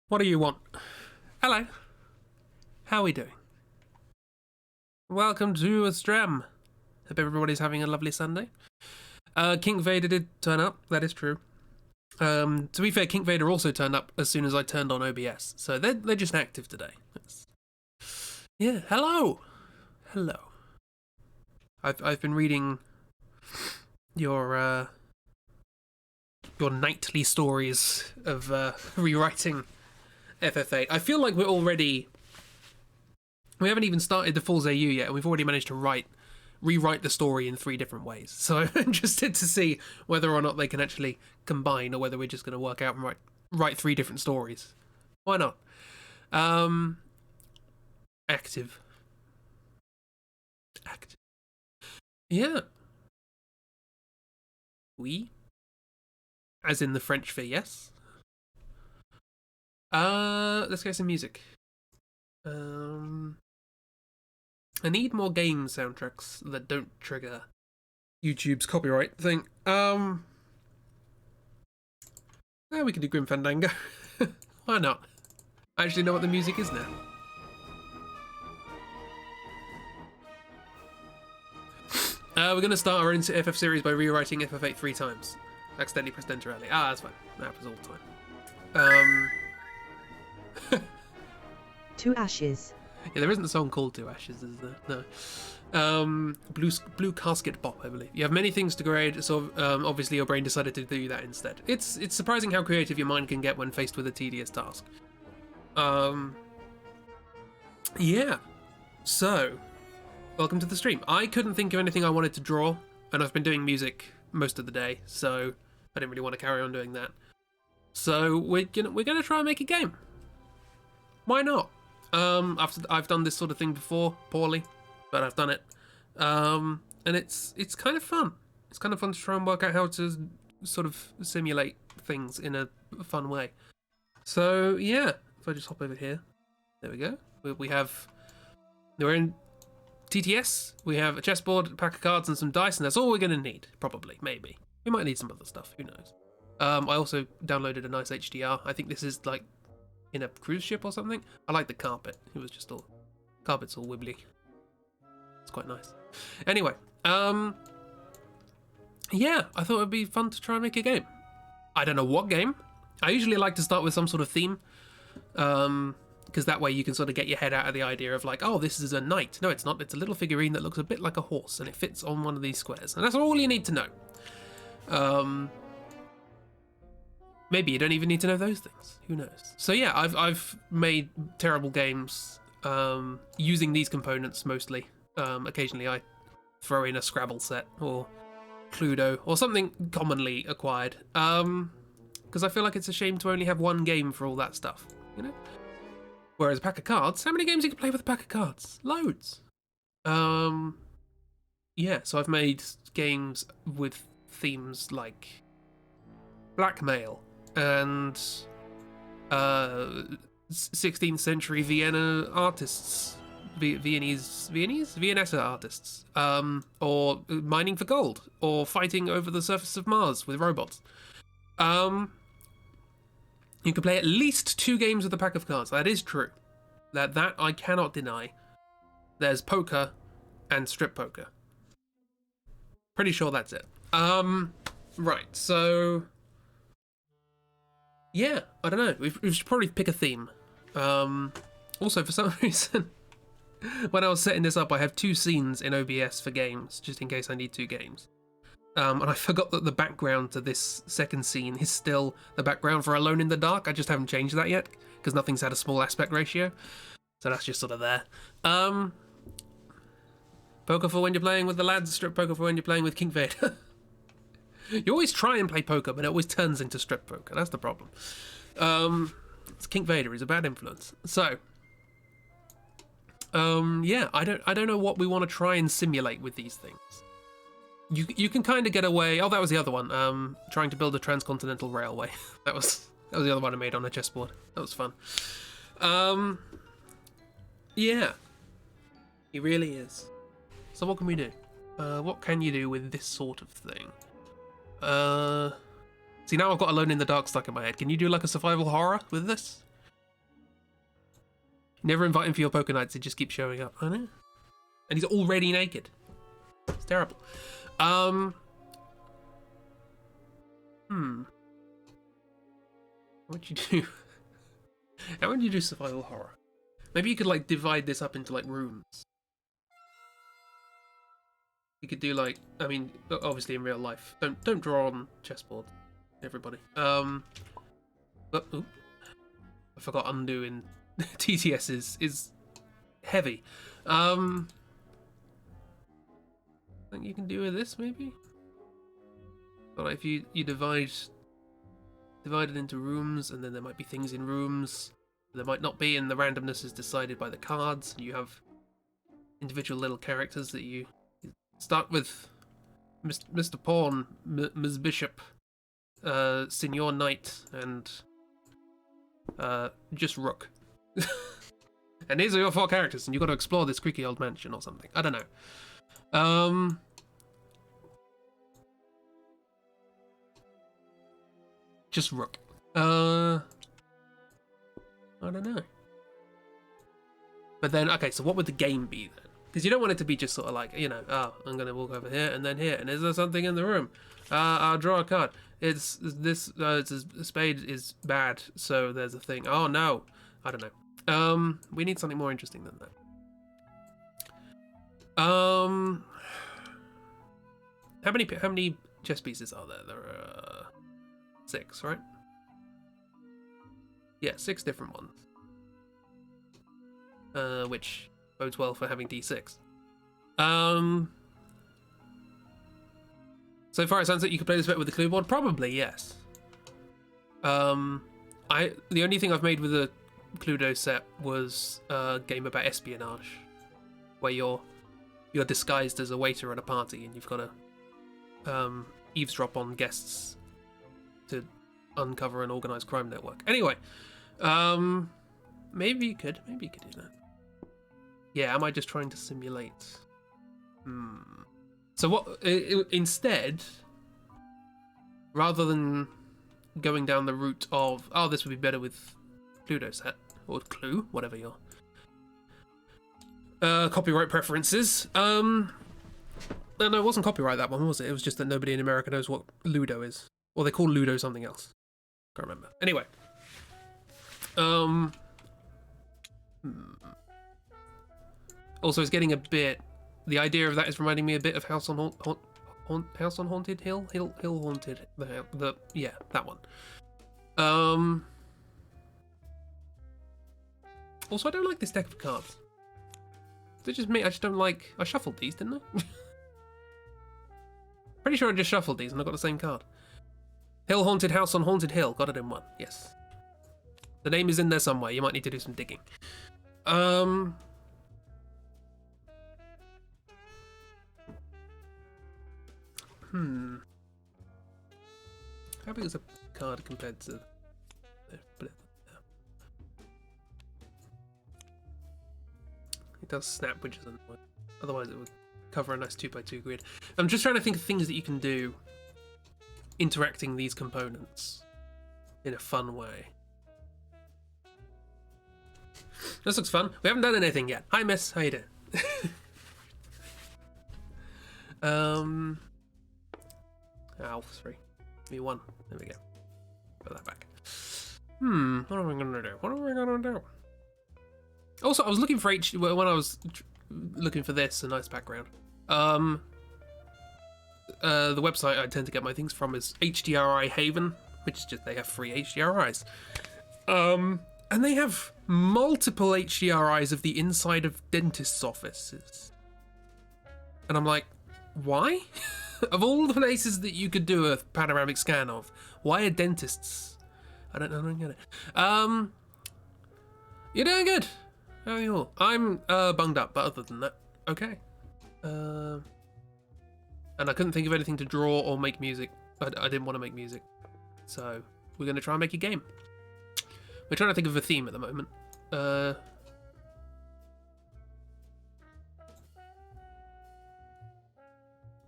What do you want? Hello. How are we doing? Welcome to a stream. Hope everybody's having a lovely Sunday. King Vader did turn up, that is true. To be fair, King Vader also turned up as soon as I turned on OBS, so they're just active today. Yeah, hello! Hello. I've been reading your nightly stories of rewriting FF8. I feel like we haven't even started the Falls AU yet, and we've already managed to rewrite the story in 3 different ways. So I'm interested to see whether or not they can actually combine, or whether we're just going to work out and write 3 different stories. Why not? Active. Yeah. Oui. As in the French for yes. Let's get some music. I need more game soundtracks that don't trigger YouTube's copyright thing. Yeah, we can do Grim Fandango. Why not? I actually know what the music is now. We're going to start our own FF series by rewriting FF8 3 times. Accidentally pressed enter early. That's fine. That happens all the time. 2 Ashes. Yeah, there isn't a song called 2 Ashes, is there? No. Blue Casket Bop, I believe. You have many things to grade, so obviously your brain decided to do that instead. It's surprising how creative your mind can get when faced with a tedious task. Yeah. So, welcome to the stream. I couldn't think of anything I wanted to draw, and I've been doing music most of the day, so I didn't really want to carry on doing that. So we're gonna try and make a game. Why not? I've done this sort of thing before, poorly, but I've done it. And it's kind of fun. It's kind of fun to try and work out how to sort of simulate things in a fun way. So yeah, if I just hop over here, there we go. We're in TTS. We have a chessboard, a pack of cards, and some dice, and that's all we're gonna need. Probably, maybe. We might need some other stuff. Who knows? I also downloaded a nice HDR. I think this is like in a cruise ship or something. I like the carpet. It was just carpet's all wibbly. It's quite nice. Anyway, yeah, I thought it'd be fun to try and make a game. I don't know what game. I usually like to start with some sort of theme, because that way you can sort of get your head out of the idea of like, oh, this is a knight. No, it's not. It's a little figurine that looks a bit like a horse, and it fits on one of these squares. And that's all you need to know. Maybe you don't even need to know those things. Who knows? So yeah, I've made terrible games using these components mostly. Occasionally I throw in a Scrabble set or Cluedo or something commonly acquired. Because I feel like it's a shame to only have one game for all that stuff, you know? Whereas a pack of cards, how many games you can play with a pack of cards? Loads. Yeah, so I've made games with themes like blackmail and 16th century Vienna artists, Viennese artists, or mining for gold, or fighting over the surface of Mars with robots. You can play at least 2 games with a pack of cards. That is true. That I cannot deny. There's poker and strip poker. Pretty sure that's it. Right, so yeah, I don't know. We should probably pick a theme. Also, for some reason, when I was setting this up, I have 2 scenes in OBS for games, just in case I need 2 games. And I forgot that the background to this second scene is still the background for Alone in the Dark. I just haven't changed that yet, because nothing's had a small aspect ratio. So that's just sort of there. Poker for when you're playing with the lads, strip poker for when you're playing with King Vader. You always try and play poker, but it always turns into strip poker. That's the problem. It's King Vader. He's a bad influence. So, yeah, I don't know what we want to try and simulate with these things. You can kind of get away. Oh, that was the other one. Trying to build a transcontinental railway. that was the other one I made on a chessboard. That was fun. Yeah, he really is. So what can we do? What can you do with this sort of thing? See, now I've got Alone in the Dark stuck in my head. Can you do like a survival horror with this? Never invite him for your poker nights. He just keeps showing up. I know. And he's already naked. It's terrible. What would you do? How would you do survival horror? Maybe you could like divide this up into like rooms. You could do like, I mean, obviously in real life. Don't draw on chessboard, everybody. But ooh, I forgot undo in TTS is heavy. I think you can do with this maybe. But if you divide it into rooms, and then there might be things in rooms. There might not be, and the randomness is decided by the cards. And you have individual little characters that you start with. Mr. Pawn, Ms. Bishop, Signor Knight, and just Rook. And these are your 4 characters, and you've got to explore this creaky old mansion or something. I don't know. Just Rook. I don't know. But then, okay, so what would the game be then? Because you don't want it to be just sort of like, you know, oh, I'm going to walk over here and then here. And is there something in the room? I'll draw a card. It's this, it's a spade is bad, so there's a thing. Oh, no. I don't know. We need something more interesting than that. How many chess pieces are there? There are 6, right? Yeah, 6 different ones. Which bodes well for having D6. So far it sounds like you could play this bit with the clue board. Probably, yes. The only thing I've made with the Cluedo set was a game about espionage, where you're disguised as a waiter at a party and you've got to eavesdrop on guests to uncover an organised crime network. Anyway, maybe you could do that. Yeah, am I just trying to simulate? So what, instead, rather than going down the route of, oh, this would be better with Cluedo set, or Clue, whatever your copyright preferences. No, it wasn't copyright, that one, was it? It was just that nobody in America knows what Ludo is. Or they call Ludo something else. Can't remember. Anyway. Also, it's getting a bit... The idea of that is reminding me a bit of House on Haunted Hill? Hill Haunted. Yeah, that one. Also, I don't like this deck of cards. Is it just me? I just don't like... I shuffled these, didn't I? Pretty sure I just shuffled these and I got the same card. Hill Haunted House on Haunted Hill. Got it in one. Yes. The name is in there somewhere. You might need to do some digging. How big is a card compared to... It does snap, which is annoying. Otherwise it would cover a nice 2x2 grid. I'm just trying to think of things that you can do interacting these components in a fun way. This looks fun. We haven't done anything yet. Hi, miss. How you doing? Ow, 3. Give me 1. There we go. Put that back. What am I gonna do? Also, I was looking for when I was looking for this, a nice background. the website I tend to get my things from is HDRI Haven, which is just they have free HDRIs. And they have multiple HDRIs of the inside of dentists' offices. And I'm like, why? Of all the places that you could do a panoramic scan of, why are dentists? I don't get it. You're doing good. How are you all? I'm bunged up, but other than that, okay. And I couldn't think of anything to draw or make music. I didn't want to make music. So we're going to try and make a game. We're trying to think of a theme at the moment.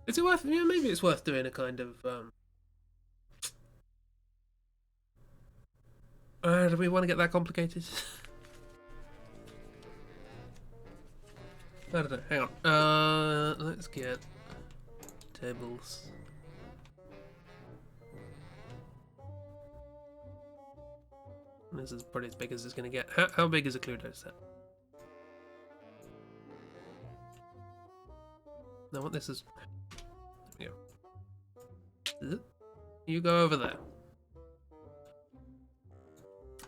Is it worth? Yeah, maybe it's worth doing a kind of. Do we want to get that complicated? I don't know. Hang on. Let's get tables. This is probably as big as it's going to get. How big is a Cluedo set? No, what this is. There we go. You go over there.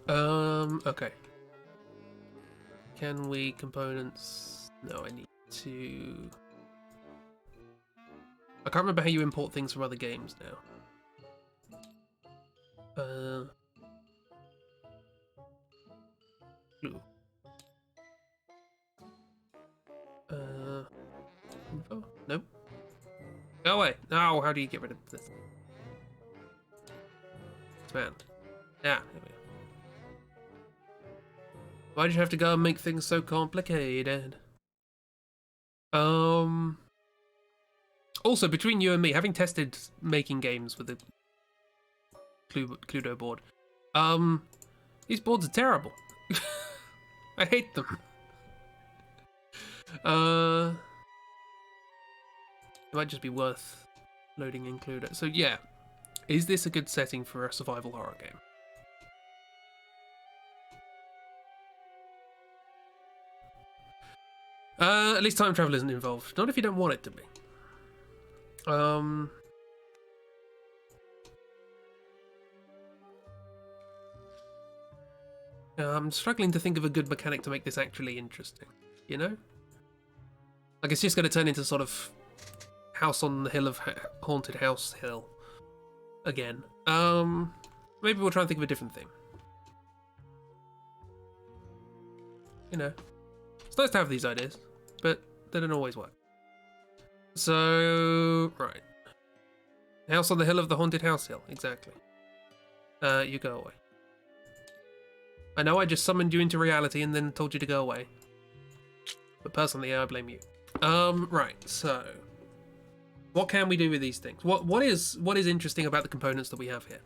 Okay. Can we components? No, I need to. I can't remember how you import things from other games now. Blue. Info? Nope. Go away. No, how do you get rid of this? Expand. Yeah, there we go. Why'd you have to go and make things so complicated? Also, between you and me, having tested making games with the Cluedo board, these boards are terrible. I hate them. It might just be worth loading in Cluedo. So yeah, is this a good setting for a survival horror game? At least time travel isn't involved. Not if you don't want it to be. I'm struggling to think of a good mechanic to make this actually interesting. You know? Like, it's just going to turn into sort of House on the Hill of Haunted House Hill again. Maybe we'll try and think of a different thing. You know, it's nice to have these ideas, but they don't always work. So, right. House on the Hill of the Haunted House Hill, exactly. You go away. I know I just summoned you into reality and then told you to go away. But personally, I blame you. Right, so what can we do with these things? What is interesting about the components that we have here?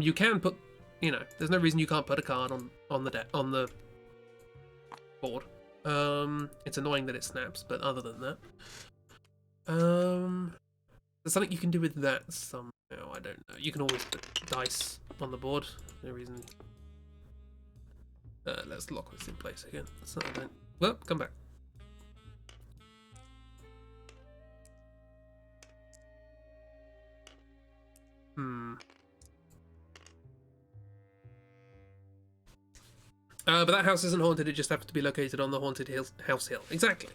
You can put, you know, there's no reason you can't put a card on the board. It's annoying that it snaps, but other than that, there's something you can do with that somehow. I don't know. You can always put dice on the board. No reason. Let's lock this in place again. So I don't. Well, come back. But that house isn't haunted, it just happens to be located on the haunted house hill. Exactly.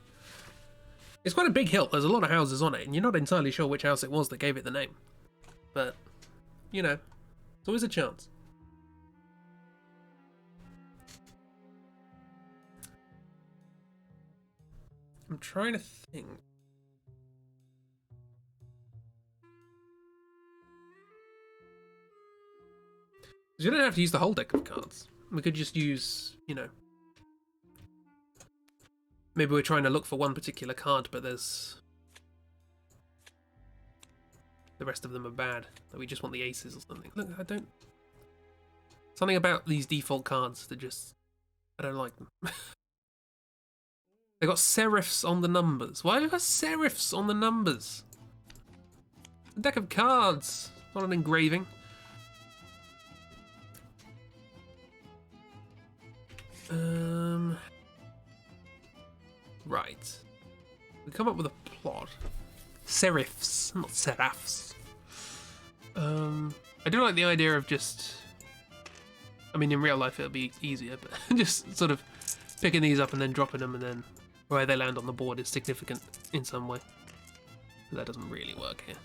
It's quite a big hill, there's a lot of houses on it, and you're not entirely sure which house it was that gave it the name. But, you know, it's always a chance. I'm trying to think. You don't have to use the whole deck of cards. We could just use, you know, maybe we're trying to look for one particular card, but there's the rest of them are bad. Like we just want the aces or something. Look, I don't. Something about these default cards that just I don't like them. They got serifs on the numbers. Why have they got serifs on the numbers? A deck of cards, not an engraving. Right. We come up with a plot. serifs, not serifs. I do like the idea of just... I mean, in real life it'll be easier, but just sort of picking these up and then dropping them, and then where they land on the board is significant in some way. But that doesn't really work here.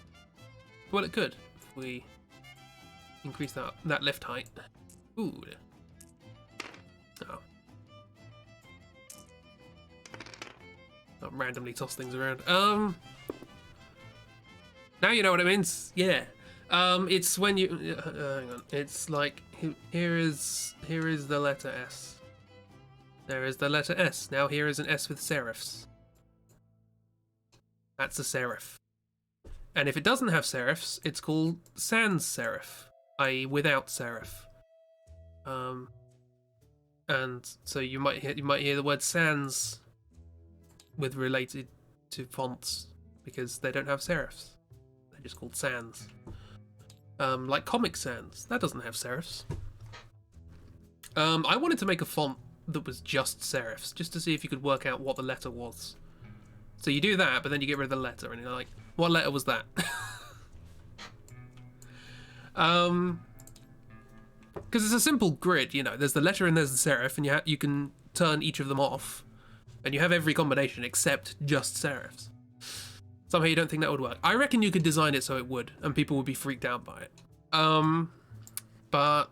Well, it could if we increase that lift height. Ooh. Oh. Not randomly toss things around. Now you know what it means. Yeah. It's when you hang on. It's like here is the letter S. There is the letter S. Now here is an S with serifs. That's a serif. And if it doesn't have serifs, it's called sans serif, i.e. without serif. And so you might hear the word sans with related to fonts because they don't have serifs. They're just called sans. Like Comic Sans, that doesn't have serifs. I wanted to make a font that was just serifs, just to see if you could work out what the letter was. So you do that, but then you get rid of the letter, and you're like, what letter was that? Because it's a simple grid, you know. There's the letter and there's the serif, and you can turn each of them off, and you have every combination except just serifs. Somehow you don't think that would work. I reckon you could design it so it would, and people would be freaked out by it. But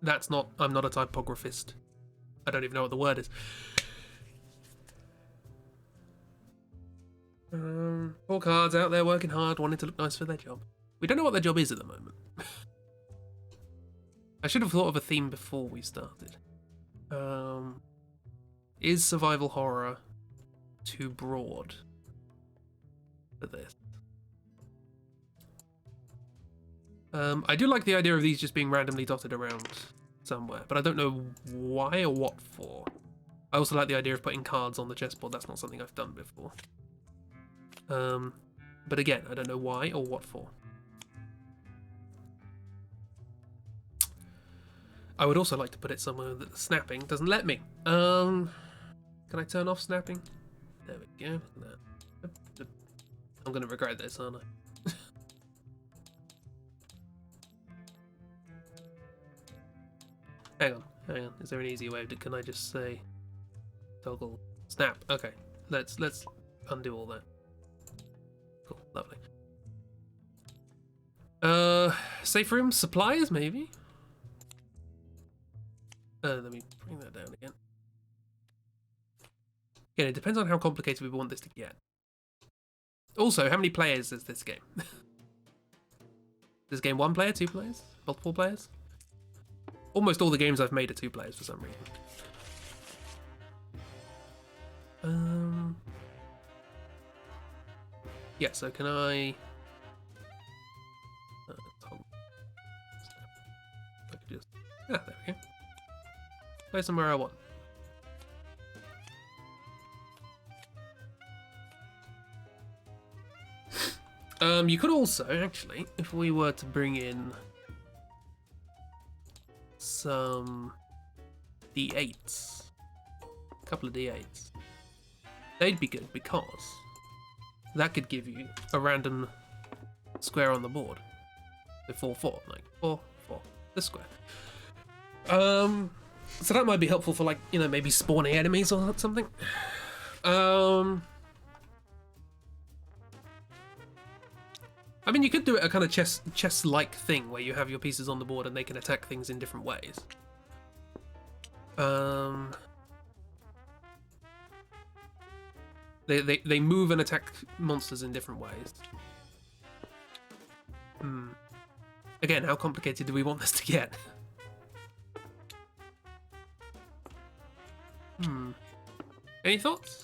that's not... I'm not a typographist. I don't even know what the word is. Poor cards out there working hard, wanting to look nice for their job. We don't know what their job is at the moment. I should have thought of a theme before we started. Is survival horror too broad for this? I do like the idea of these just being randomly dotted around somewhere, but I don't know why or what for. I also like the idea of putting cards on the chessboard. That's not something I've done before. But again, I don't know why or what for. I would also like to put it somewhere that the snapping doesn't let me. Can I turn off snapping? There we go. No. I'm going to regret this, aren't I? Hang on. Is there an easier way? Can I just say toggle snap? Okay, let's undo all that. Cool, lovely. Safe room supplies maybe. Let me bring that down again. Again, it depends on how complicated we want this to get. Also, how many players is this game? Is this game 1 player, 2 players, multiple players? Almost all the games I've made are 2 players for some reason. Yeah, so can I... I could just... Ah, there we go. Place them where I want. You could also, actually, if we were to bring in some D8s, a couple of D8s, they'd be good because that could give you a random square on the board. So 4-4, like 4-4, this square. So that might be helpful for, like, you know, maybe spawning enemies or something. I mean, you could do it a kind of chess-like thing where you have your pieces on the board and they can attack things in different ways. They move and attack monsters in different ways. Again, how complicated do we want this to get? Any thoughts?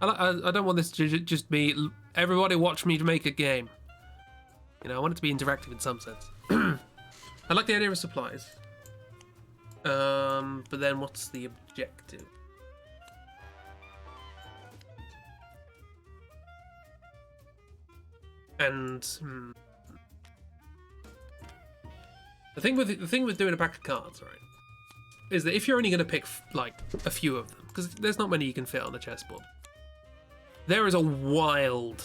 I don't want this to just be everybody watch me to make a game. You know, I want it to be interactive in some sense. I like the idea of supplies. But then what's the objective? And the thing with doing a pack of cards, right, is that if you're only going to pick like a few of them, because there's not many you can fit on the chessboard, there is a wild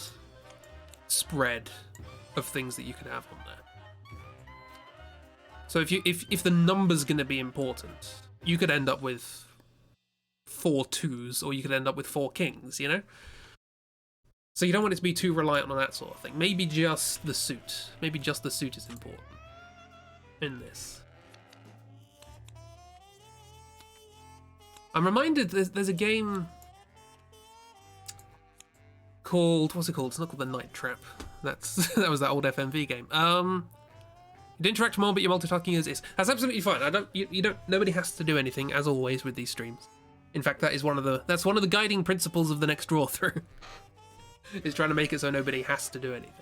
spread of things that you can have on there. So if the number's going to be important, you could end up with 4 2s, or you could end up with 4 kings, you know? So you don't want it to be too reliant on that sort of thing. Maybe just the suit. Maybe just the suit is important in this. I'm reminded there's a game called, what's it called? It's not called The Night Trap. That was that old FMV game. You interact more, but your multitasking is. That's absolutely fine. You don't. Nobody has to do anything, as always with these streams. In fact, that's one of the guiding principles of the next draw through. Is trying to make it so nobody has to do anything.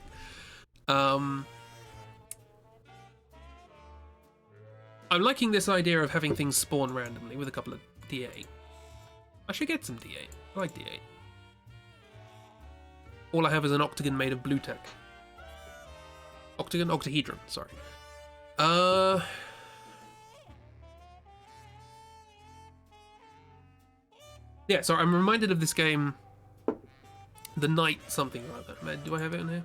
I'm liking this idea of having things spawn randomly with a couple of D8. I should get some D8. I like D8. All I have is an octagon made of blue tech. Octahedron, sorry. Yeah, so I'm reminded of this game, The Night something like that. Do I have it in here?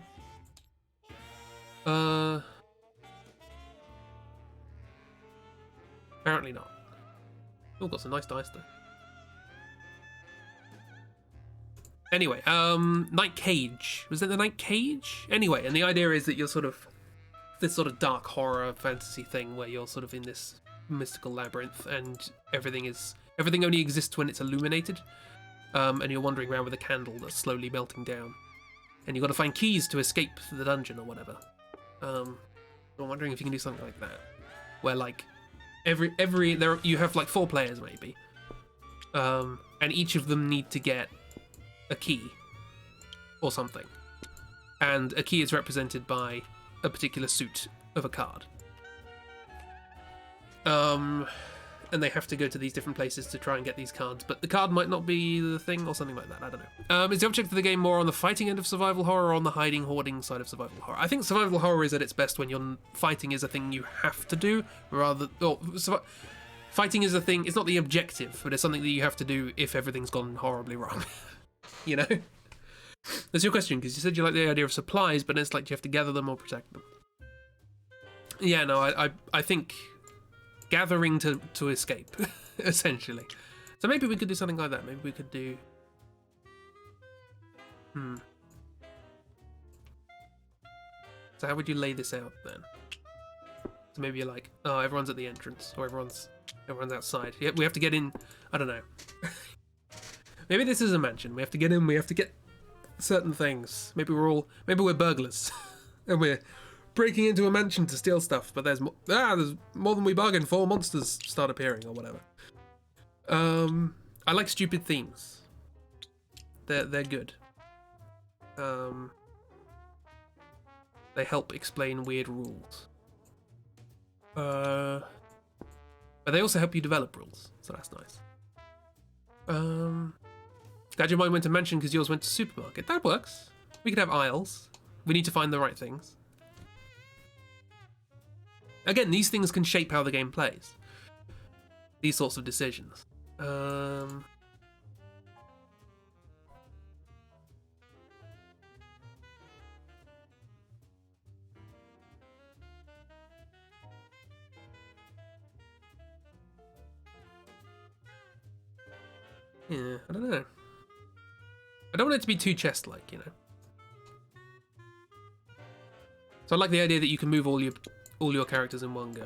Apparently not. Oh, got some nice dice there. Anyway, Night Cage. Was it the Night Cage? Anyway, and the idea is that you're sort of this sort of dark horror fantasy thing where you're sort of in this mystical labyrinth and everything only exists when it's illuminated. And you're wandering around with a candle that's slowly melting down. And you've got to find keys to escape the dungeon or whatever. I'm wondering if you can do something like that. Where like you have like 4 players maybe. And each of them need to get a key or something. And a key is represented by a particular suit of a card. And they have to go to these different places to try and get these cards, but the card might not be the thing or something like that, I don't know. Is the object of the game more on the fighting end of survival horror or on the hiding, hoarding side of survival horror? I think survival horror is at its best when you're fighting is a thing you have to do, fighting is a thing, it's not the objective, but it's something that you have to do if everything's gone horribly wrong. You know? That's your question, because you said you like the idea of supplies, but it's like you have to gather them or protect them. Yeah, no, I think gathering to escape, essentially. So maybe we could do something like that. Maybe we could do... So how would you lay this out, then? So maybe you're like, oh, everyone's at the entrance, or everyone's outside. Yeah, we have to get in... I don't know. Maybe this is a mansion. We have to get in, we have to get certain things. Maybe we're burglars. And we're breaking into a mansion to steal stuff, but there's more than we bargained for. Monsters start appearing or whatever. I like stupid themes. They're good. They help explain weird rules. But they also help you develop rules, so that's nice. Glad your mind went to mansion because yours went to supermarket. That works. We could have aisles. We need to find the right things. Again, these things can shape how the game plays. These sorts of decisions. Yeah, I don't know. I don't want it to be too chest-like, you know. So I like the idea that you can move all your characters in one go.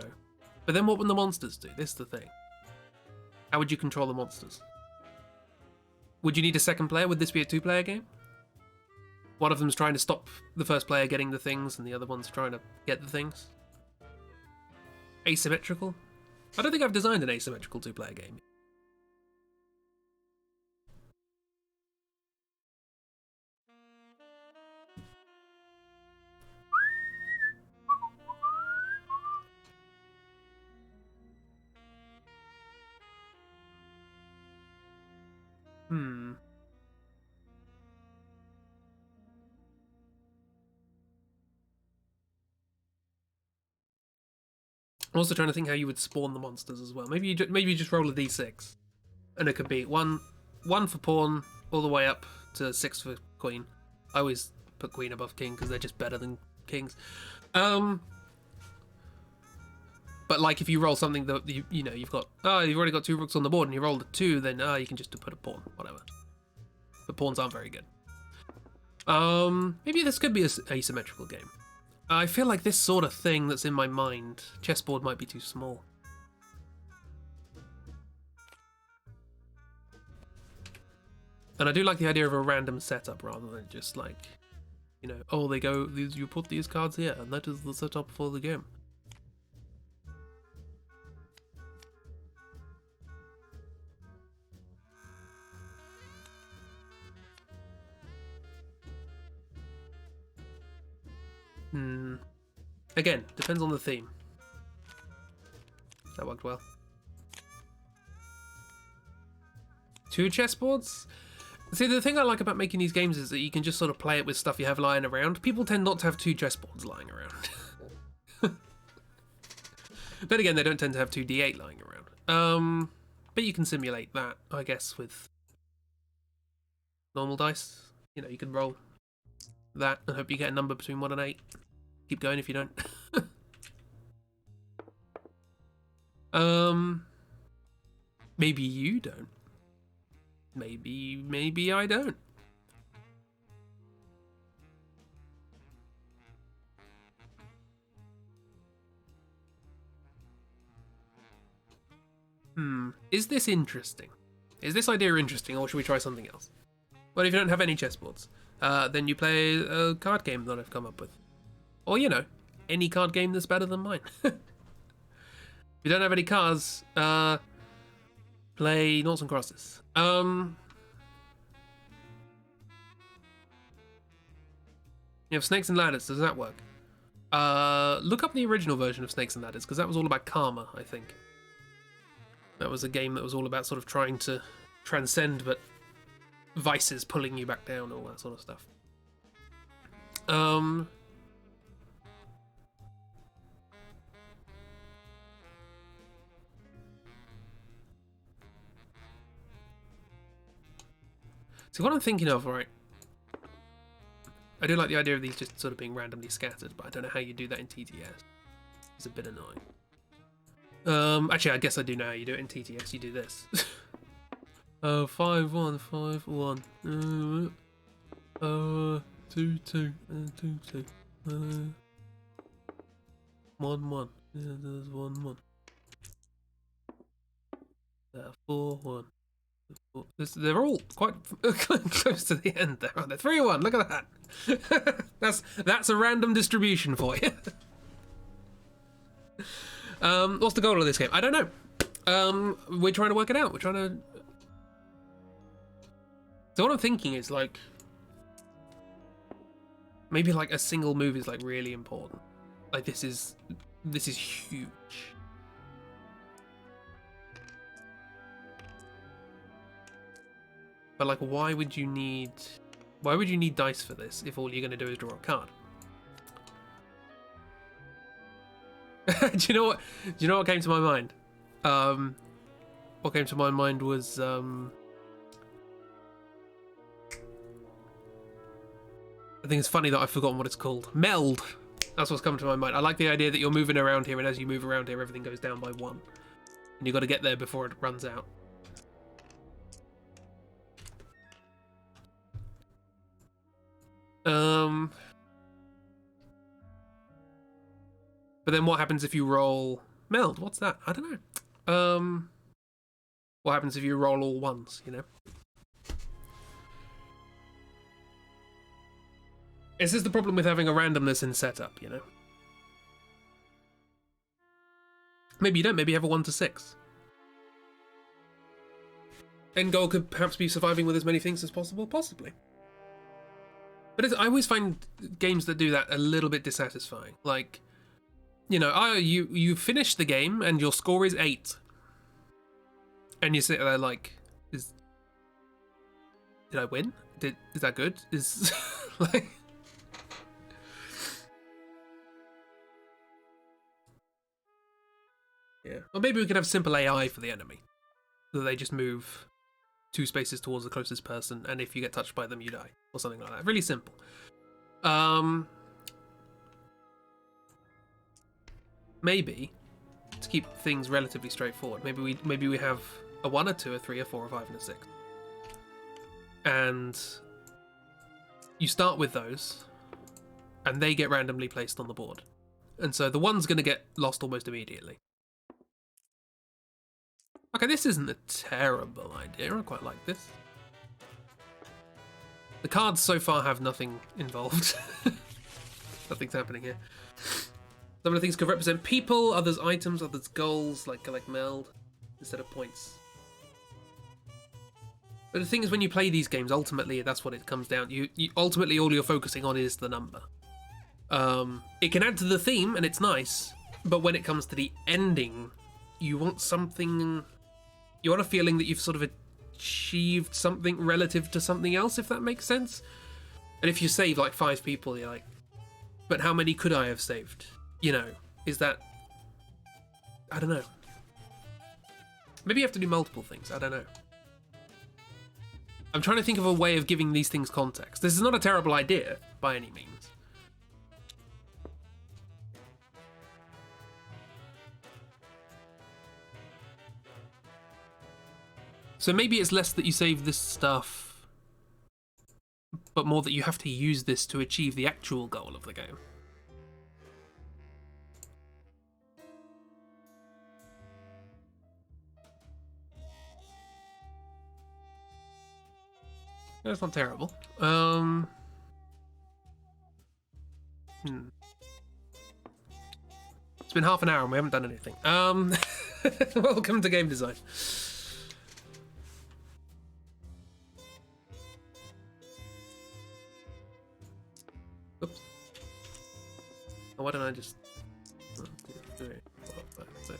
But then what would the monsters do? This is the thing. How would you control the monsters? Would you need a second player? Would this be a 2-player game? One of them's trying to stop the first player getting the things and the other one's trying to get the things? Asymmetrical? I don't think I've designed an asymmetrical 2-player game. I'm also trying to think how you would spawn the monsters as well. Maybe you just roll a d6, and it could be one for pawn all the way up to 6 for queen. I always put queen above king because they're just better than kings. But like if you roll something that you know you've got you've already got 2 rooks on the board and you rolled a 2, then you can just put a pawn, whatever. But pawns aren't very good. Maybe this could be an asymmetrical game. I feel like this sort of thing that's in my mind, chessboard might be too small. And I do like the idea of a random setup rather than just like, you know, oh, they go, you put these cards here, and that is the setup for the game. Again, depends on the theme. That worked well. 2 chessboards? See, the thing I like about making these games is that you can just sort of play it with stuff you have lying around. People tend not to have 2 chessboards lying around. But again, they don't tend to have 2 d8 lying around. But you can simulate that, I guess, with normal dice. You know, you can roll that and hope you get a number between 1 and 8. Keep going if you don't. Maybe you don't. Maybe I don't. Is this interesting? Is this idea interesting, or should we try something else? Well, if you don't have any chessboards, then you play a card game that I've come up with. Or, you know, any card game that's better than mine. If you don't have any cards, play Noughts and Crosses. You have Snakes and Ladders. Does that work? Look up the original version of Snakes and Ladders, because that was all about karma, I think. That was a game that was all about sort of trying to transcend, but vices pulling you back down, all that sort of stuff. So what I'm thinking of, right, I do like the idea of these just sort of being randomly scattered, but I don't know how you do that in TTS. It's a bit annoying. Actually, I guess I do know how you do it in TTS. You do this. 5 1 5 1. 2 2 2 2. 1 1. Yeah, there's 1 1. 4 1. They're all quite close to the end there, aren't they? 3 1. Look at that. that's a random distribution for you. What's the goal of this game? I don't know. We're trying to work it out. We're trying to. So what I'm thinking is like maybe like a single move is like really important. Like this is huge. But like, why would you need dice for this if all you're going to do is draw a card? Do you know what came to my mind? What came to my mind was I think it's funny that I've forgotten what it's called. Meld. That's what's come to my mind. I like the idea that you're moving around here, and as you move around here, everything goes down by 1, and you've got to get there before it runs out. But then what happens if you roll meld? What's that? I don't know. What happens if you roll all 1s, you know? This is the problem with having a randomness in setup, you know? Maybe you don't, maybe you have a 1 to 6. End goal could perhaps be surviving with as many things as possible, possibly. But I always find games that do that a little bit dissatisfying. Like, you know, you finish the game and your score is 8. And you sit there like, did I win? Is that good? Is like, yeah. Or maybe we could have simple AI for the enemy, so they just move 2 spaces towards the closest person, and if you get touched by them, you die, or something like that. Really simple. Maybe to keep things relatively straightforward. Maybe we have a 1, a 2, a 3, a 4, a 5, and a 6. And you start with those, and they get randomly placed on the board. And so the 1's going to get lost almost immediately. Okay, this isn't a terrible idea. I quite like this. The cards so far have nothing involved. Nothing's happening here. Some of the things could represent people, others items, others goals, like collect meld, instead of points. But the thing is, when you play these games, ultimately that's what it comes down to. Ultimately all you're focusing on is the number. It can add to the theme, and it's nice, but when it comes to the ending, you want something... You want a feeling that you've sort of achieved something relative to something else, if that makes sense. And if you save like 5 people, you're like, but how many could I have saved? You know, is that... I don't know. Maybe you have to do multiple things, I don't know. I'm trying to think of a way of giving these things context. This is not a terrible idea, by any means. So maybe it's less that you save this stuff, but more that you have to use this to achieve the actual goal of the game. That's not terrible. It's been half an hour and we haven't done anything. Welcome to game design. Oops. Oh, why don't I just... 1, 2, 3, 4, 5, 6.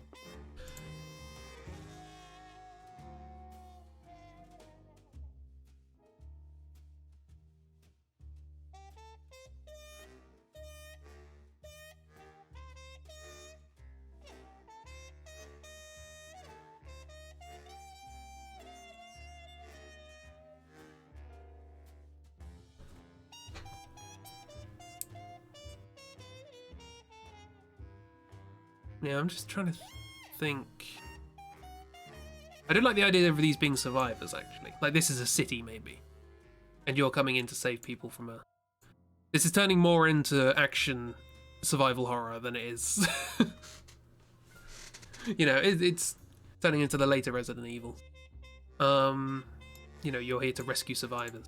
Yeah, I'm just trying to think. I do like the idea of these being survivors, actually. Like, this is a city, maybe. And you're coming in to save people from a... This is turning more into action survival horror than it is. You know, it's turning into the later Resident Evil. You know, you're here to rescue survivors.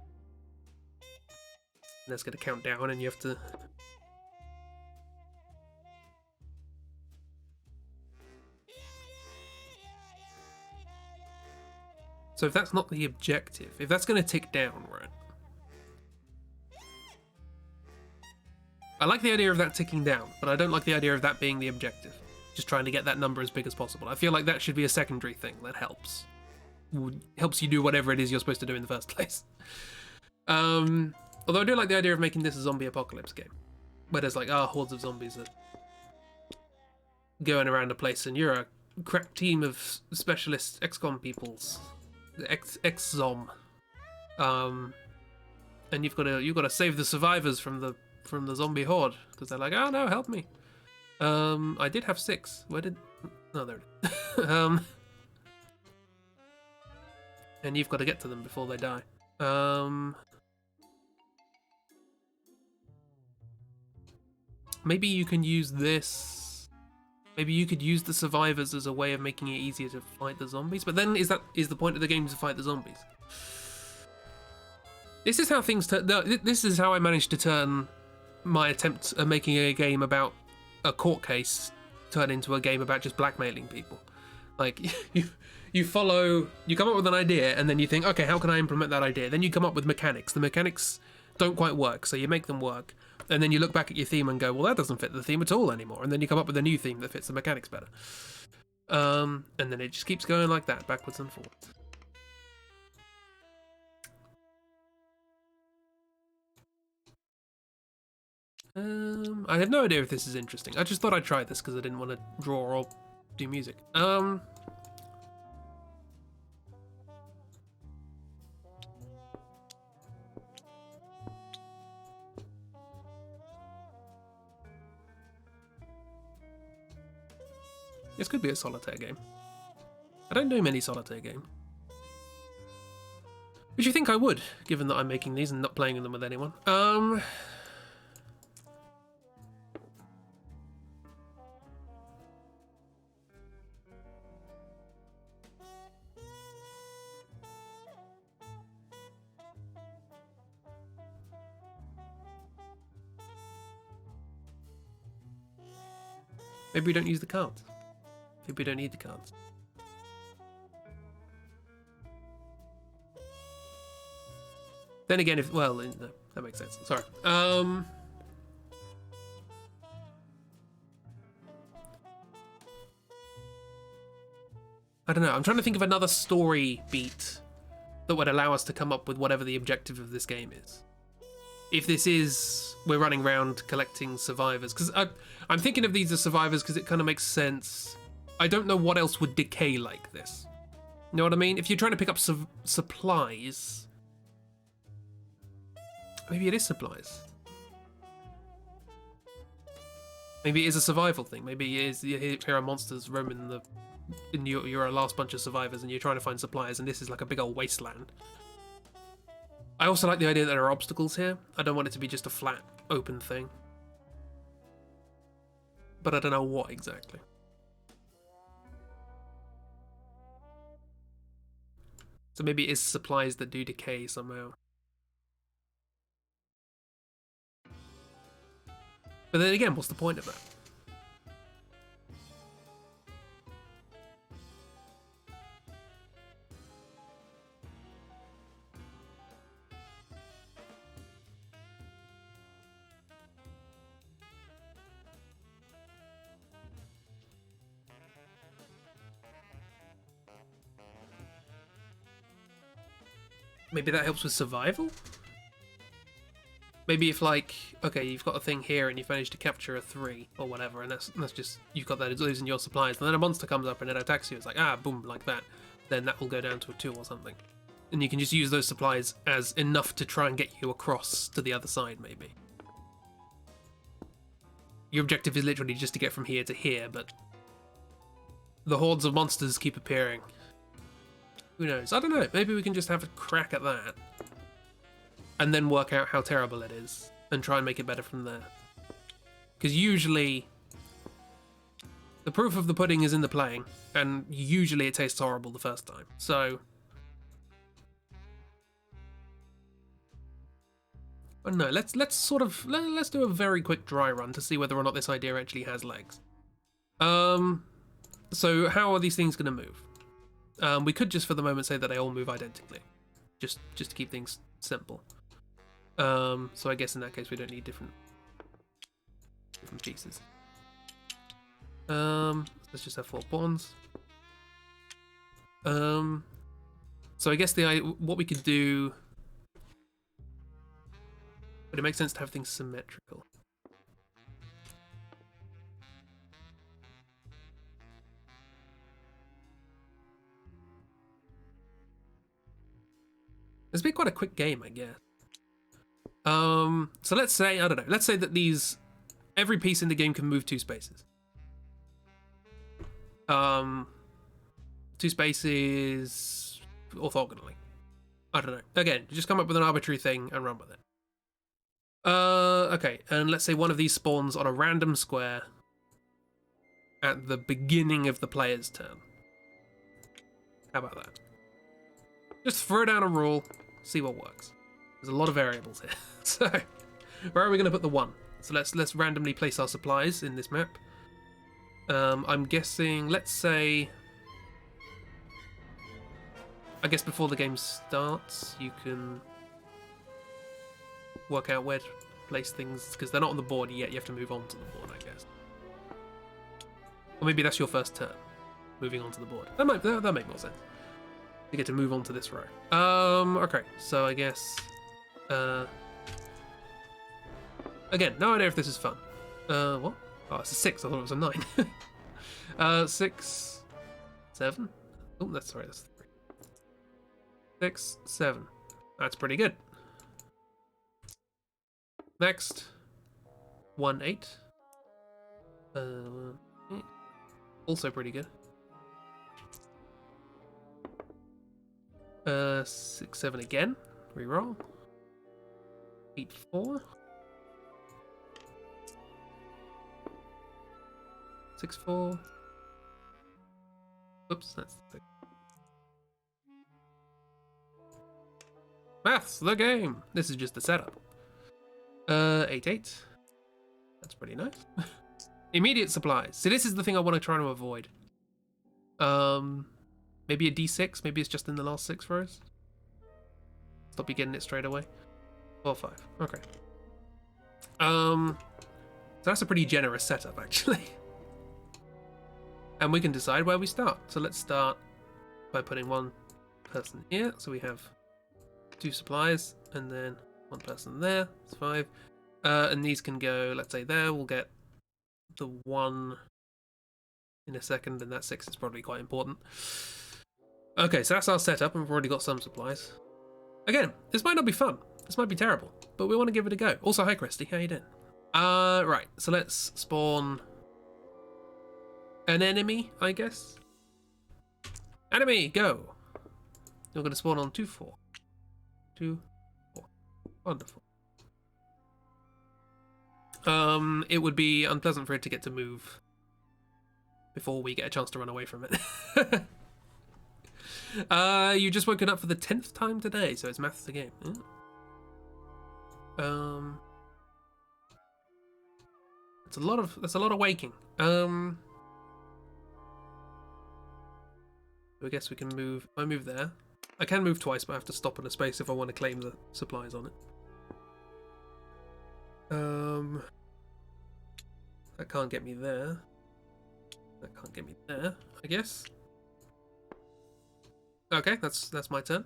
And that's going to count down and you have to... So if that's not the objective, if that's going to tick down, right? I like the idea of that ticking down, but I don't like the idea of that being the objective. Just trying to get that number as big as possible. I feel like that should be a secondary thing that helps. Helps you do whatever it is you're supposed to do in the first place. Although I do like the idea of making this a zombie apocalypse game. Where there's like, hordes of zombies that going around a place and you're a crack team of specialist XCOM peoples. Ex-zom. And you've got to save the survivors from the zombie horde. Because they're like, oh no, help me. I did have 6. Where did... No, there it is. And you've got to get to them before they die. Maybe you can use this... Maybe you could use the survivors as a way of making it easier to fight the zombies. But then, is the point of the game to fight the zombies? This is how things turn... This is how I managed to turn my attempt at making a game about a court case turn into a game about just blackmailing people. Like, you come up with an idea, and then you think, okay, how can I implement that idea? Then you come up with mechanics. The mechanics don't quite work, so you make them work. And then you look back at your theme and go, well, that doesn't fit the theme at all anymore. And then you come up with a new theme that fits the mechanics better. And then it just keeps going like that, backwards and forwards. I have no idea if this is interesting. I just thought I'd try this because I didn't want to draw or do music. This could be a solitaire game. I don't know many solitaire games. Which you think I would, given that I'm making these and not playing them with anyone. Maybe we don't use the cards. Maybe we don't need the cards. Then again, if well, no, that makes sense. Sorry. I don't know. I'm trying to think of another story beat that would allow us to come up with whatever the objective of this game is. If this is we're running around collecting survivors, because I'm thinking of these as survivors because it kind of makes sense. I don't know what else would decay like this. You know what I mean? If you're trying to pick up supplies, maybe it is supplies. Maybe it is a survival thing. Maybe it is here are monsters roaming the. And you're a last bunch of survivors, and you're trying to find supplies, and this is like a big old wasteland. I also like the idea that there are obstacles here. I don't want it to be just a flat, open thing. But I don't know what exactly. So maybe it is supplies that do decay somehow. But then again, what's the point of that? Maybe that helps with survival? Maybe if, like, okay, you've got a thing here and you've managed to capture a 3 or whatever, and that's just, you've got that as losing your supplies, and then a monster comes up and it attacks you, it's like, ah, boom, like that. Then that will go down to a 2 or something. And you can just use those supplies as enough to try and get you across to the other side, maybe. Your objective is literally just to get from here to here, but the hordes of monsters keep appearing. Who knows? I don't know. Maybe we can just have a crack at that. And then work out how terrible it is. And try and make it better from there. Because usually the proof of the pudding is in the playing. And usually it tastes horrible the first time. So I don't know. Let's do a very quick dry run to see whether or not this idea actually has legs. So how are these things going to move? We could just for the moment say that they all move identically, just to keep things simple. So I guess in that case we don't need different pieces. Let's just have 4 pawns. So I guess what we could do, but it makes sense to have things symmetrical. It's been quite a quick game, I guess. So let's say, I don't know, let's say that every piece in the game can move 2 spaces. 2 spaces orthogonally. I don't know. Again, just come up with an arbitrary thing and run with it. Okay, and let's say one of these spawns on a random square at the beginning of the player's turn. How about that? Just throw down a rule, see what works. There's a lot of variables here. So, where are we going to put the 1? So let's randomly place our supplies in this map. I'm guessing, let's say, I guess before the game starts, you can work out where to place things, because they're not on the board yet, you have to move on to the board, I guess. Or maybe that's your first turn, moving on to the board. That make more sense. You get to move on to this row. Okay, so I guess, again, no idea if this is fun. What? Oh, it's a 6, I thought it was a 9. 6, 7? Oh, that's 3. 6, 7. That's pretty good. Next. 1, 8. 8. Also pretty good. 6, 7 again. Reroll. 8, 4. 6, 4. Oops, that's the thing. Maths, the game. This is just the setup. 8, 8. That's pretty nice. Immediate supplies. So this is the thing I want to try to avoid. Maybe a D6. Maybe it's just in the last 6 rows. Stop you getting it straight away. 4, 5. Okay. So that's a pretty generous setup, actually. And we can decide where we start. So let's start by putting one person here. So we have 2 supplies, and then 1 person there. That's 5. And these can go, let's say there. We'll get the 1 in a second, and that 6 is probably quite important. Okay, so that's our setup, and we've already got some supplies. Again, this might not be fun. This might be terrible, but we want to give it a go. Also, hi, Christy. How you doing? Right, so let's spawn an enemy, I guess. Enemy, go! You're going to spawn on 2, 4. 2, 4. Wonderful. It would be unpleasant for it to get to move before we get a chance to run away from it. You've just woken up for the 10th time today, so it's maths the game. Yeah. That's a lot of waking. I guess we can move. I move there. I can move twice, but I have to stop in a space if I want to claim the supplies on it. That can't get me there. That can't get me there, I guess. Okay, that's my turn.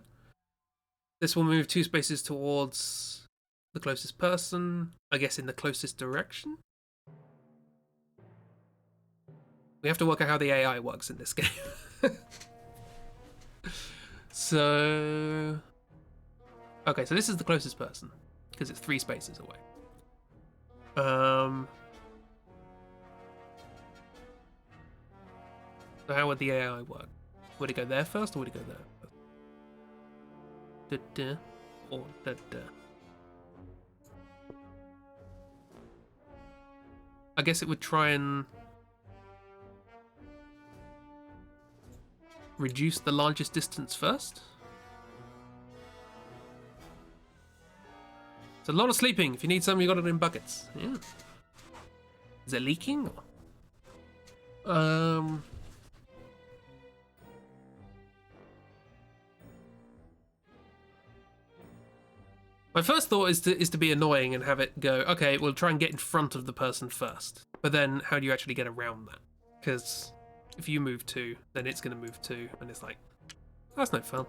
This will move 2 spaces towards the closest person, I guess in the closest direction. We have to work out how the AI works in this game. So... Okay, so this is the closest person, because it's 3 spaces away. So how would the AI work? Would it go there first, or would it go there first? Da-da, or da-da. I guess it would try and reduce the largest distance first. It's a lot of sleeping. If you need some, you got it in buckets. Yeah. Is it leaking? My first thought is to be annoying and have it go, okay, we'll try and get in front of the person first. But then how do you actually get around that? Because if you move 2, then it's going to move 2, and it's like, that's no fun.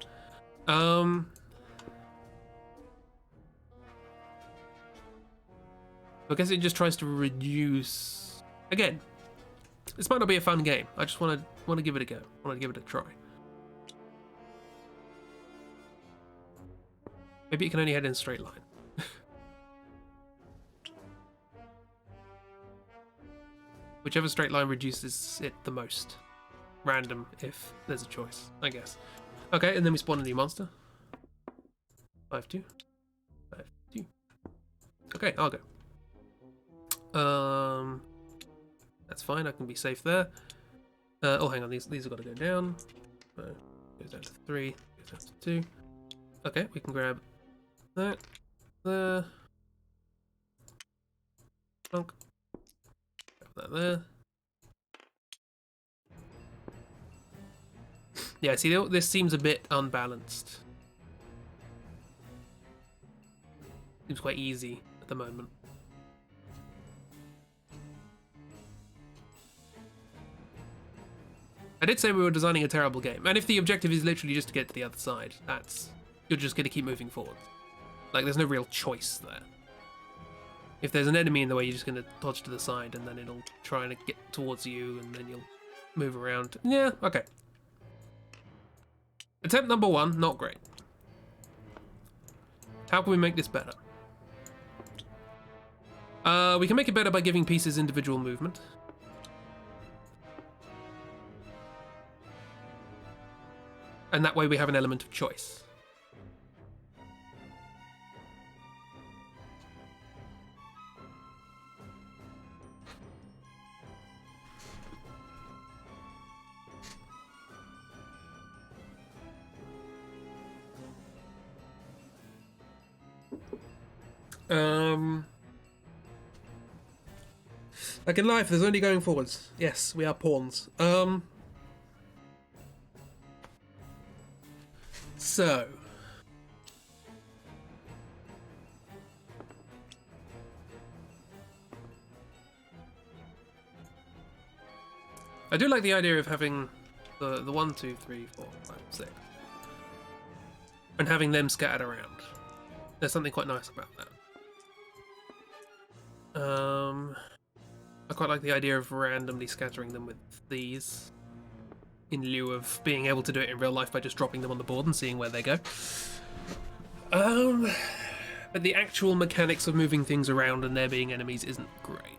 I guess it just tries to reduce. Again, this might not be a fun game. I just want to give it a go. I want to give it a try. Maybe it can only head in a straight line. Whichever straight line reduces it the most. Random, if there's a choice, I guess. Okay, and then we spawn a new monster. 5-2. 5-2. Okay, I'll go. That's fine, I can be safe there. Oh, hang on, these have got to go down. Goes down to 3, goes down to 2. Okay, we can grab that, there. Plonk. Grab that there. Yeah, see, this seems a bit unbalanced. Seems quite easy at the moment. I did say we were designing a terrible game, and if the objective is literally just to get to the other side, you're just going to keep moving forward. Like, there's no real choice there. If there's an enemy in the way, you're just going to dodge to the side, and then it'll try and get towards you, and then you'll move around. Yeah, okay. Attempt number 1, not great. How can we make this better? We can make it better by giving pieces individual movement. And that way we have an element of choice. Like in life, there's only going forwards. Yes, we are pawns. So. I do like the idea of having the 1, 2, 3, 4, 5, 6. And having them scattered around. There's something quite nice about that. I quite like the idea of randomly scattering them with these, in lieu of being able to do it in real life by just dropping them on the board and seeing where they go. But the actual mechanics of moving things around and there being enemies isn't great.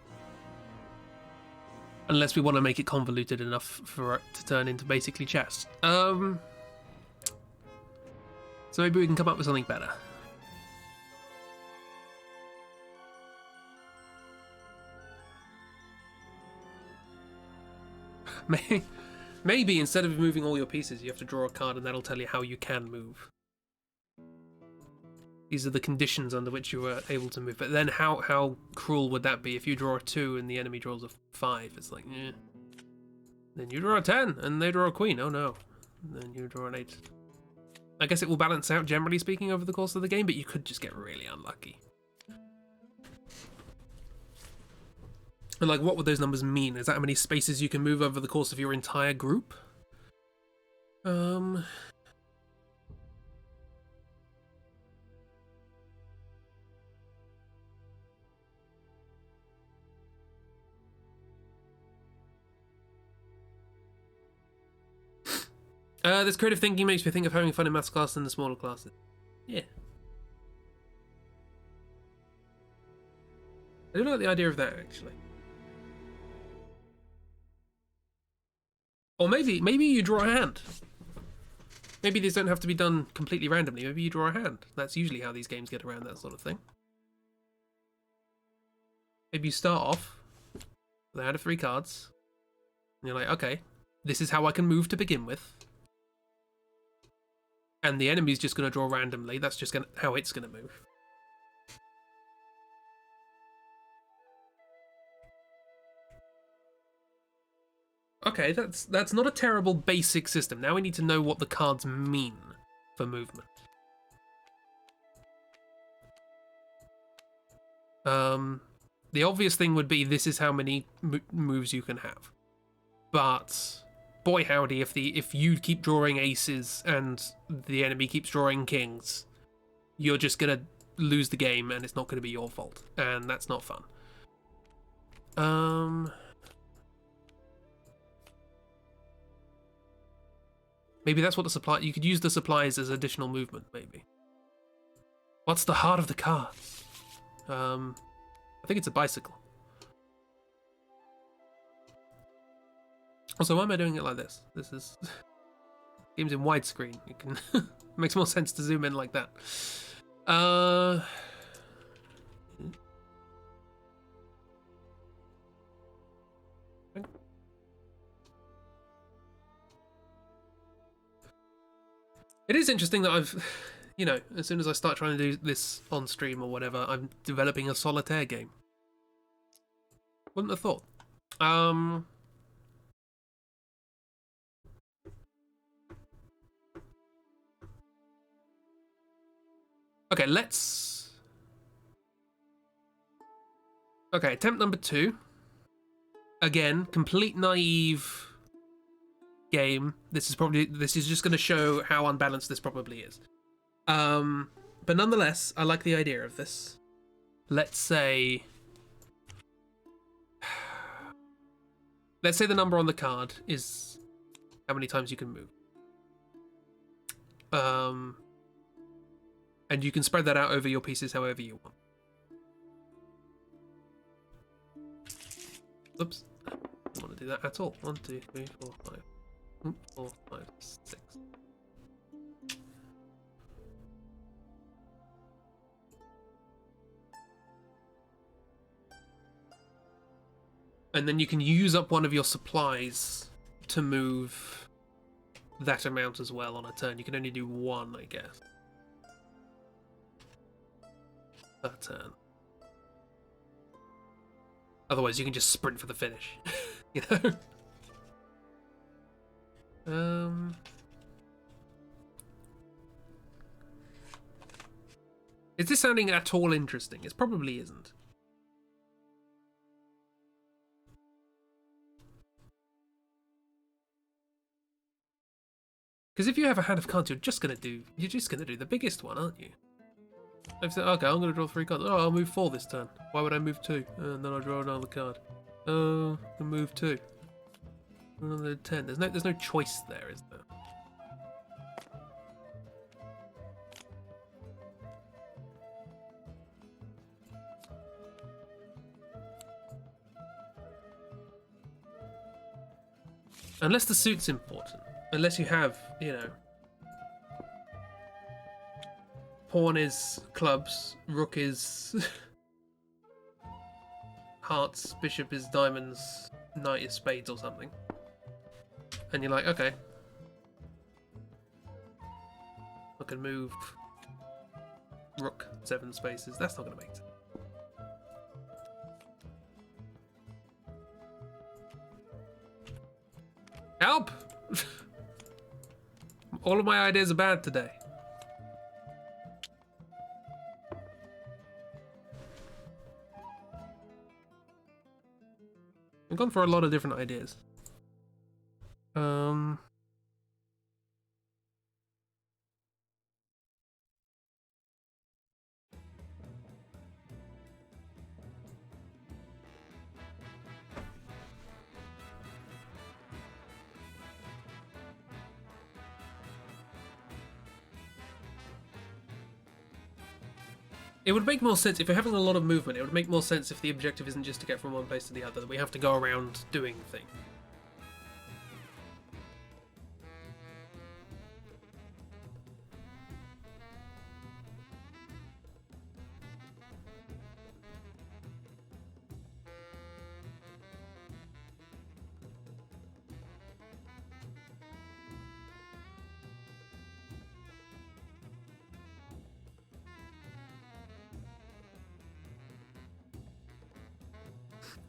Unless we want to make it convoluted enough for it to turn into basically chess. So maybe we can come up with something better. Maybe instead of moving all your pieces, you have to draw a card and that'll tell you how you can move. These are the conditions under which you were able to move. But then how cruel would that be if you draw a 2 and the enemy draws a 5? It's like, eh. Then you draw a 10 and they draw a queen. Oh no. And then you draw an 8. I guess it will balance out, generally speaking, over the course of the game, but you could just get really unlucky. And like, what would those numbers mean? Is that how many spaces you can move over the course of your entire group? This creative thinking makes me think of having fun in maths class and the smaller classes. Yeah. I do like the idea of that, actually. Or maybe you draw a hand. Maybe these don't have to be done completely randomly. Maybe you draw a hand. That's usually how these games get around that sort of thing. Maybe you start off with a hand of 3 cards. And you're like, okay, this is how I can move to begin with. And the enemy's just going to draw randomly. That's just how it's going to move. Okay, that's not a terrible basic system. Now we need to know what the cards mean for movement. The obvious thing would be this is how many moves you can have. But boy howdy, if you keep drawing aces and the enemy keeps drawing kings, you're just gonna lose the game and it's not gonna be your fault, and that's not fun. Maybe that's what the supply. You could use the supplies as additional movement. Maybe. What's the heart of the card? I think it's a bicycle. Also, why am I doing it like this? This is game's in widescreen. It can it makes more sense to zoom in like that. It is interesting that I've, you know, as soon as I start trying to do this on stream or whatever, I'm developing a solitaire game. Wouldn't have thought. Okay, let's... Okay, attempt number 2. Again, complete naive game. This is just going to show how unbalanced this probably is. But nonetheless, I like the idea of this. Let's say the number on the card is how many times you can move. And you can spread that out over your pieces however you want. Oops. I don't want to do that at all. 1, 2, 3, 4, 5. 4, 5, 6. and then you can use up one of your supplies to move that amount as well on a turn. You can only do one, I guess, per turn. Otherwise, you can just sprint for the finish. You know? Is this sounding at all interesting? It probably isn't. Because if you have a hand of cards, you're just gonna do the biggest one, aren't you? I've said, okay, I'm gonna draw 3 cards. Oh, I'll move 4 this turn. Why would I move 2? And then I'll draw another card. Oh, I'll move 2. Another 10. There's no choice there, is there? Unless the suit's important. Unless you have, you know, pawn is clubs, rook is hearts, bishop is diamonds, knight is spades or something. And you're like, okay, I can move rook 7 spaces. That's not going to make sense. Help! All of my ideas are bad today. I've gone for a lot of different ideas. It would make more sense if you're having a lot of movement. It would make more sense if the objective isn't just to get from one place to the other, that we have to go around doing things.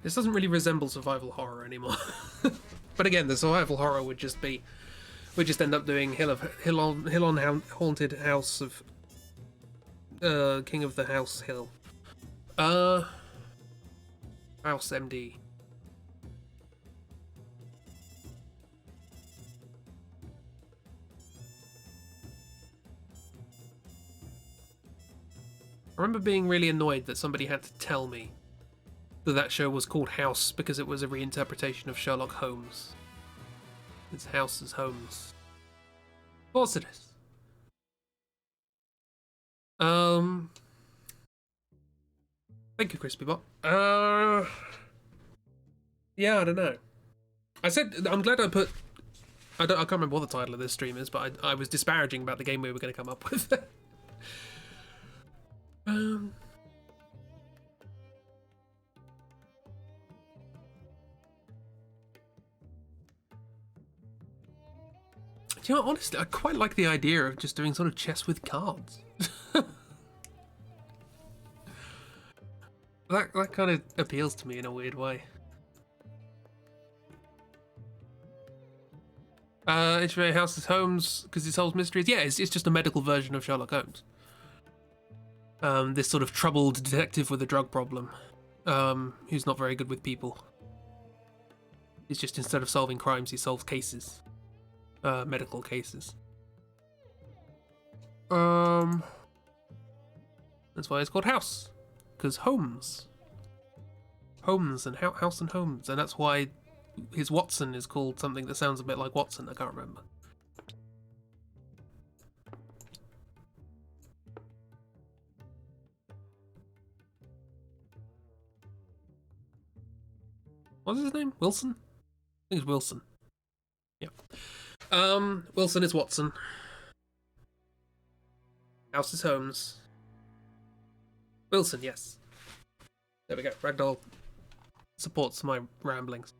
This doesn't really resemble survival horror anymore. But again, the survival horror would just end up doing Hill on Haunted House of King of the House Hill. House MD. I remember being really annoyed that somebody had to tell me that show was called House because it was a reinterpretation of Sherlock Holmes. It's House as Holmes. Of course it is. Thank you, Crispy Bot. Yeah, I don't know. I said I'm glad I put. I can't remember what the title of this stream is, but I was disparaging about the game we were going to come up with. You know, honestly, I quite like the idea of just doing sort of chess with cards. that kind of appeals to me in a weird way. HBO House as Holmes because it solves mysteries. Yeah, it's just a medical version of Sherlock Holmes. This sort of troubled detective with a drug problem, who's not very good with people. He's just, instead of solving crimes, he solves cases. Medical cases. That's why it's called House, because Holmes and House and Holmes, and that's why his Watson is called something that sounds a bit like Watson. I can't remember. What's his name? Wilson? I think it's Wilson. Yeah. Wilson is Watson. House is Holmes. Wilson, yes. There we go. Ragdoll supports my ramblings.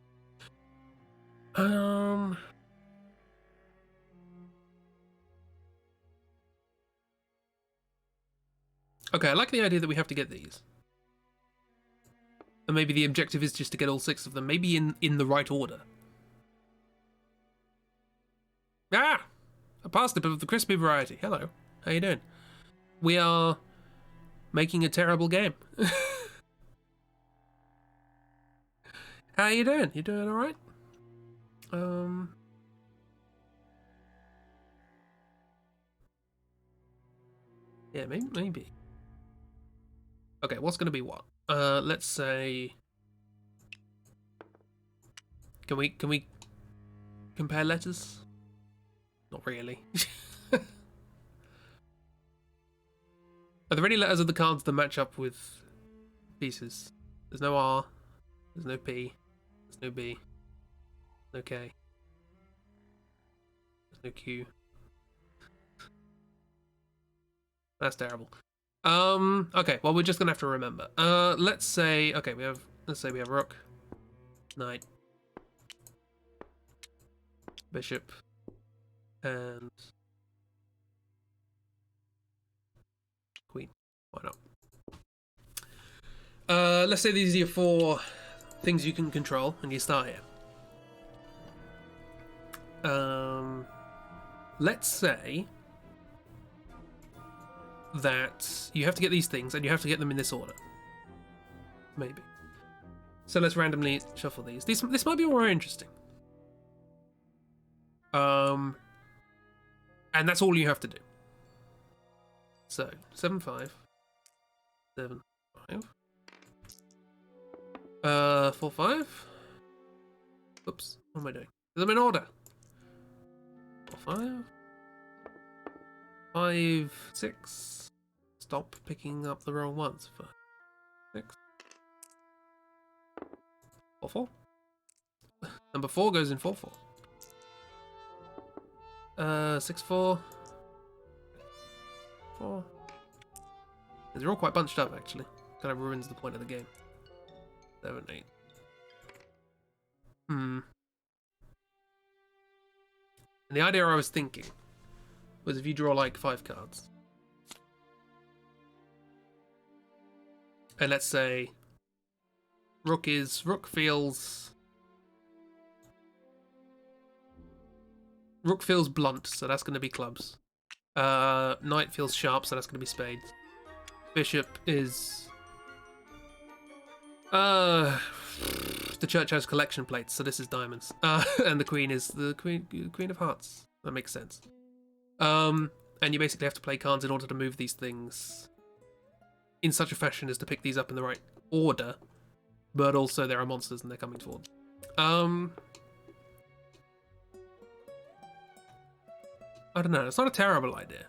Okay, I like the idea that we have to get these. And maybe the objective is just to get all 6 of them, maybe in the right order. Ah! A parsnip of the crispy variety. Hello. How you doing? We are making a terrible game. How you doing? You doing alright? Yeah, maybe. Okay, what's gonna be what? Let's say... Can we compare letters? Not really. Are there any letters of the cards that match up with pieces? There's no R, there's no P, there's no B, no K, there's no Q. That's terrible. Okay, well we're just gonna have to remember. Let's say we have rook, knight, bishop, and queen. Why not? Let's say these are your 4 things you can control, and you start here. Let's say that you have to get these things, and you have to get them in this order. Maybe. So let's randomly shuffle these. This might be more interesting. And that's all you have to do. So 7 5, 7 5, 4 5. Oops, what am I doing? Put them in order. 4 5, 5 6. Stop picking up the wrong ones. 5 6, 4 4. Number 4 goes in 4 4. 6 4. 4. They're all quite bunched up, actually. Kind of ruins the point of the game. 7 8. And the idea I was thinking was if you draw like 5 cards, and let's say rook feels blunt, so that's going to be clubs. Knight feels sharp, so that's going to be spades. Bishop is the church has collection plates, so this is diamonds. And the queen is the queen of hearts. That makes sense. And you basically have to play cards in order to move these things in such a fashion as to pick these up in the right order, but also there are monsters and they're coming towards. I don't know. It's not a terrible idea.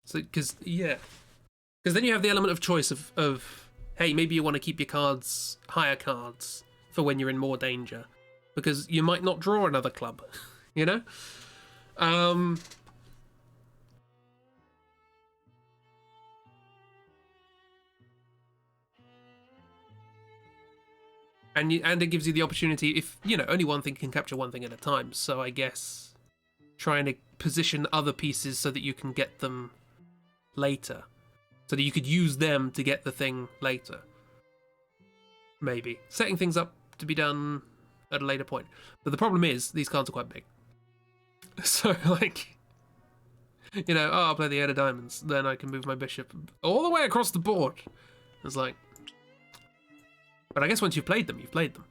So, because then you have the element of choice of hey, maybe you want to keep your cards, higher cards, for when you're in more danger, because you might not draw another club, you know. And it gives you the opportunity, if only one thing can capture one thing at a time. So I guess trying to position other pieces so that you can get them later, so that you could use them to get the thing later. Maybe setting things up to be done at a later point. But the problem is these cards are quite big. So like, I'll play the 8 of diamonds, then I can move my bishop all the way across the board. It's like, but I guess once you've played them, you've played them.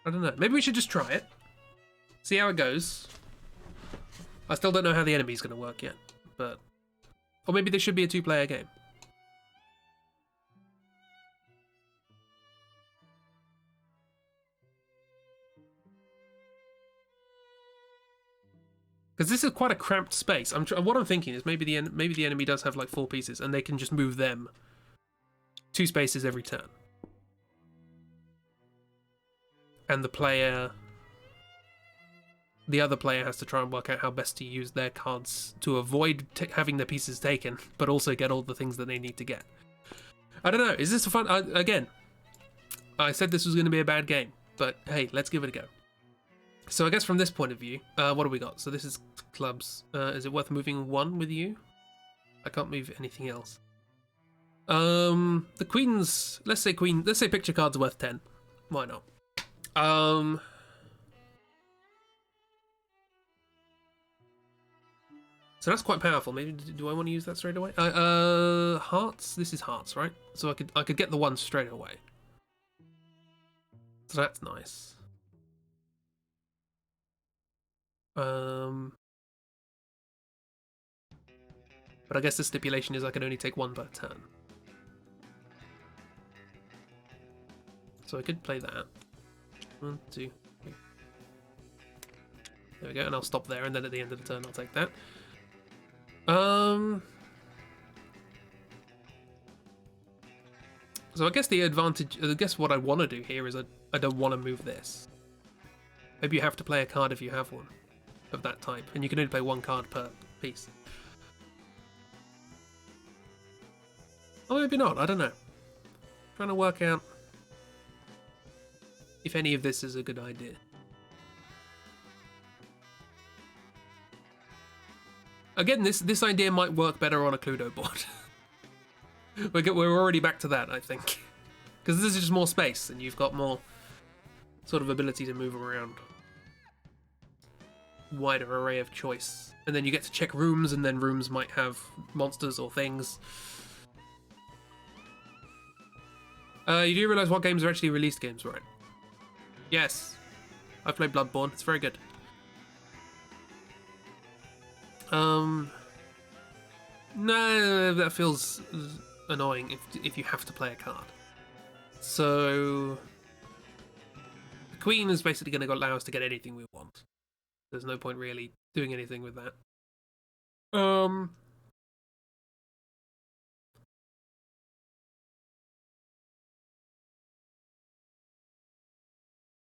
I don't know. Maybe we should just try it. See how it goes. I still don't know how the enemy's going to work yet, but... Or maybe this should be a 2-player game. Because this is quite a cramped space. What I'm thinking is maybe the enemy does have like 4 pieces, and they can just move them 2 spaces every turn. And the other player has to try and work out how best to use their cards to avoid having their pieces taken, but also get all the things that they need to get. I don't know. Is this a fun? Again, I said this was going to be a bad game, but hey, let's give it a go. So I guess from this point of view, what do we got? So this is clubs. Is it worth moving 1 with you? I can't move anything else. The queens. Let's say picture cards are worth 10. Why not? So that's quite powerful. Maybe do I want to use that straight away? Hearts. This is hearts, right? So I could get the 1 straight away. So that's nice. But I guess the stipulation is I can only take 1 per turn. So I could play that. 1, 2, 3. There we go, and I'll stop there, and then at the end of the turn I'll take that. So I guess the advantage, I guess what I want to do here is I don't want to move this. Maybe you have to play a card if you have one of that type, and you can only play 1 card per piece. Or maybe not, I don't know. Trying to work out if any of this is a good idea. Again, this idea might work better on a Cluedo board. We're already back to that, I think. Because this is just more space, and you've got more sort of ability to move around. Wider array of choice. And then you get to check rooms, and then rooms might have monsters or things. You do realise what games are actually released games, right? Yes. I've played Bloodborne, it's very good. No, that feels annoying if you have to play a card. So the Queen is basically going to allow us to get anything we want. There's no point really doing anything with that.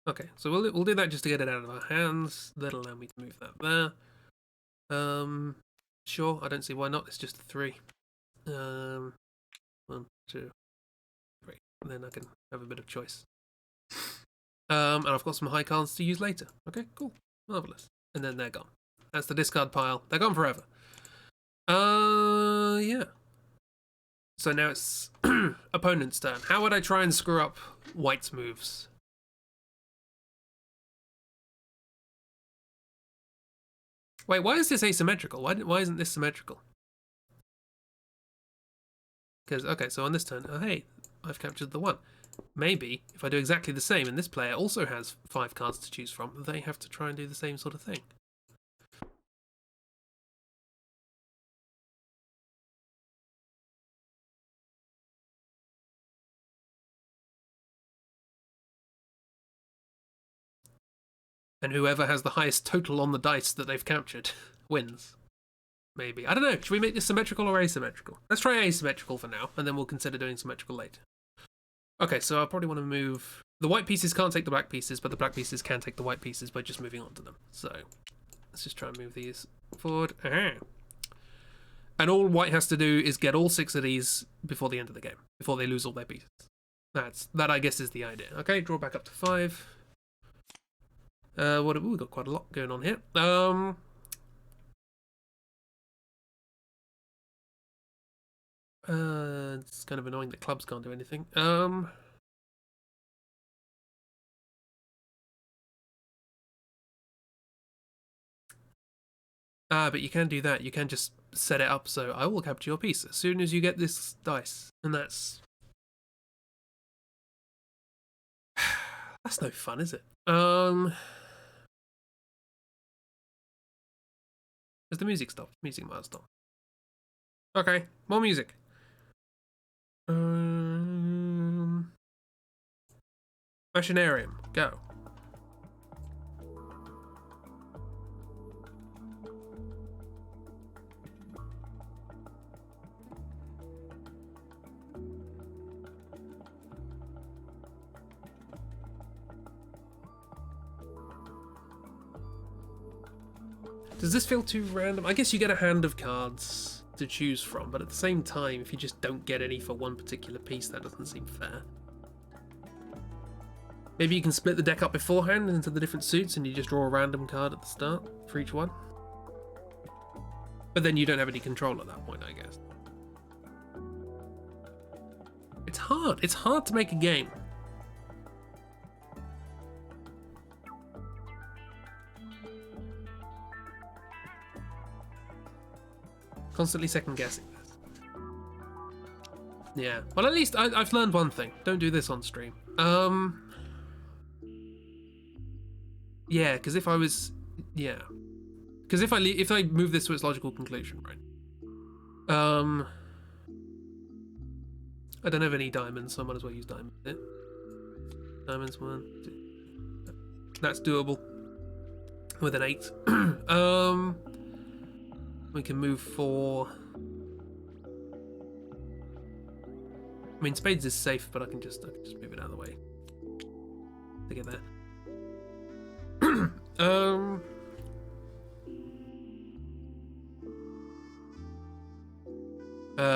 Okay, so we'll do that just to get it out of our hands. That'll allow me to move that there. Sure, I don't see why not. It's just a 3. 1, 2, 3. And then I can have a bit of choice. And I've got some high cards to use later. Okay, cool. Marvellous. And then they're gone. That's the discard pile. They're gone forever. Yeah. So now it's opponent's turn. How would I try and screw up White's moves? Wait, why is this asymmetrical? Why isn't this symmetrical? Because, okay, so on this turn, oh hey, I've captured the 1. Maybe, if I do exactly the same, and this player also has 5 cards to choose from, they have to try and do the same sort of thing. And whoever has the highest total on the dice that they've captured wins. Maybe. I don't know. Should we make this symmetrical or asymmetrical? Let's try asymmetrical for now, and then we'll consider doing symmetrical later. Okay, so I probably want to move... The white pieces can't take the black pieces, but the black pieces can take the white pieces by just moving on to them. So, let's just try and move these forward. And all white has to do is get all 6 of these before the end of the game, before they lose all their pieces. That I guess is the idea. Okay, draw back up to 5. We've got quite a lot going on here. It's kind of annoying that clubs can't do anything. But you can do that. You can just set it up so I will capture your piece as soon as you get this dice. And that's... That's no fun, is it? Has the music stopped? Music might have stopped. Okay, more music. Machinarium, go. Does this feel too random? I guess you get a hand of cards to choose from, but at the same time, if you just don't get any for one particular piece, that doesn't seem fair. Maybe you can split the deck up beforehand into the different suits and you just draw a random card at the start for each one. But then you don't have any control at that point, I guess. It's hard. It's hard to make a game. Constantly second guessing this. Yeah. Well, at least I've learned one thing. Don't do this on stream. Yeah, because if I was... Yeah. Because if I move this to its logical conclusion, right? I don't have any diamonds, so I might as well use diamonds. Diamonds, 1, 2. That's doable. With an 8. We can move 4. I mean, spades is safe, but I can just move it out of the way to get there.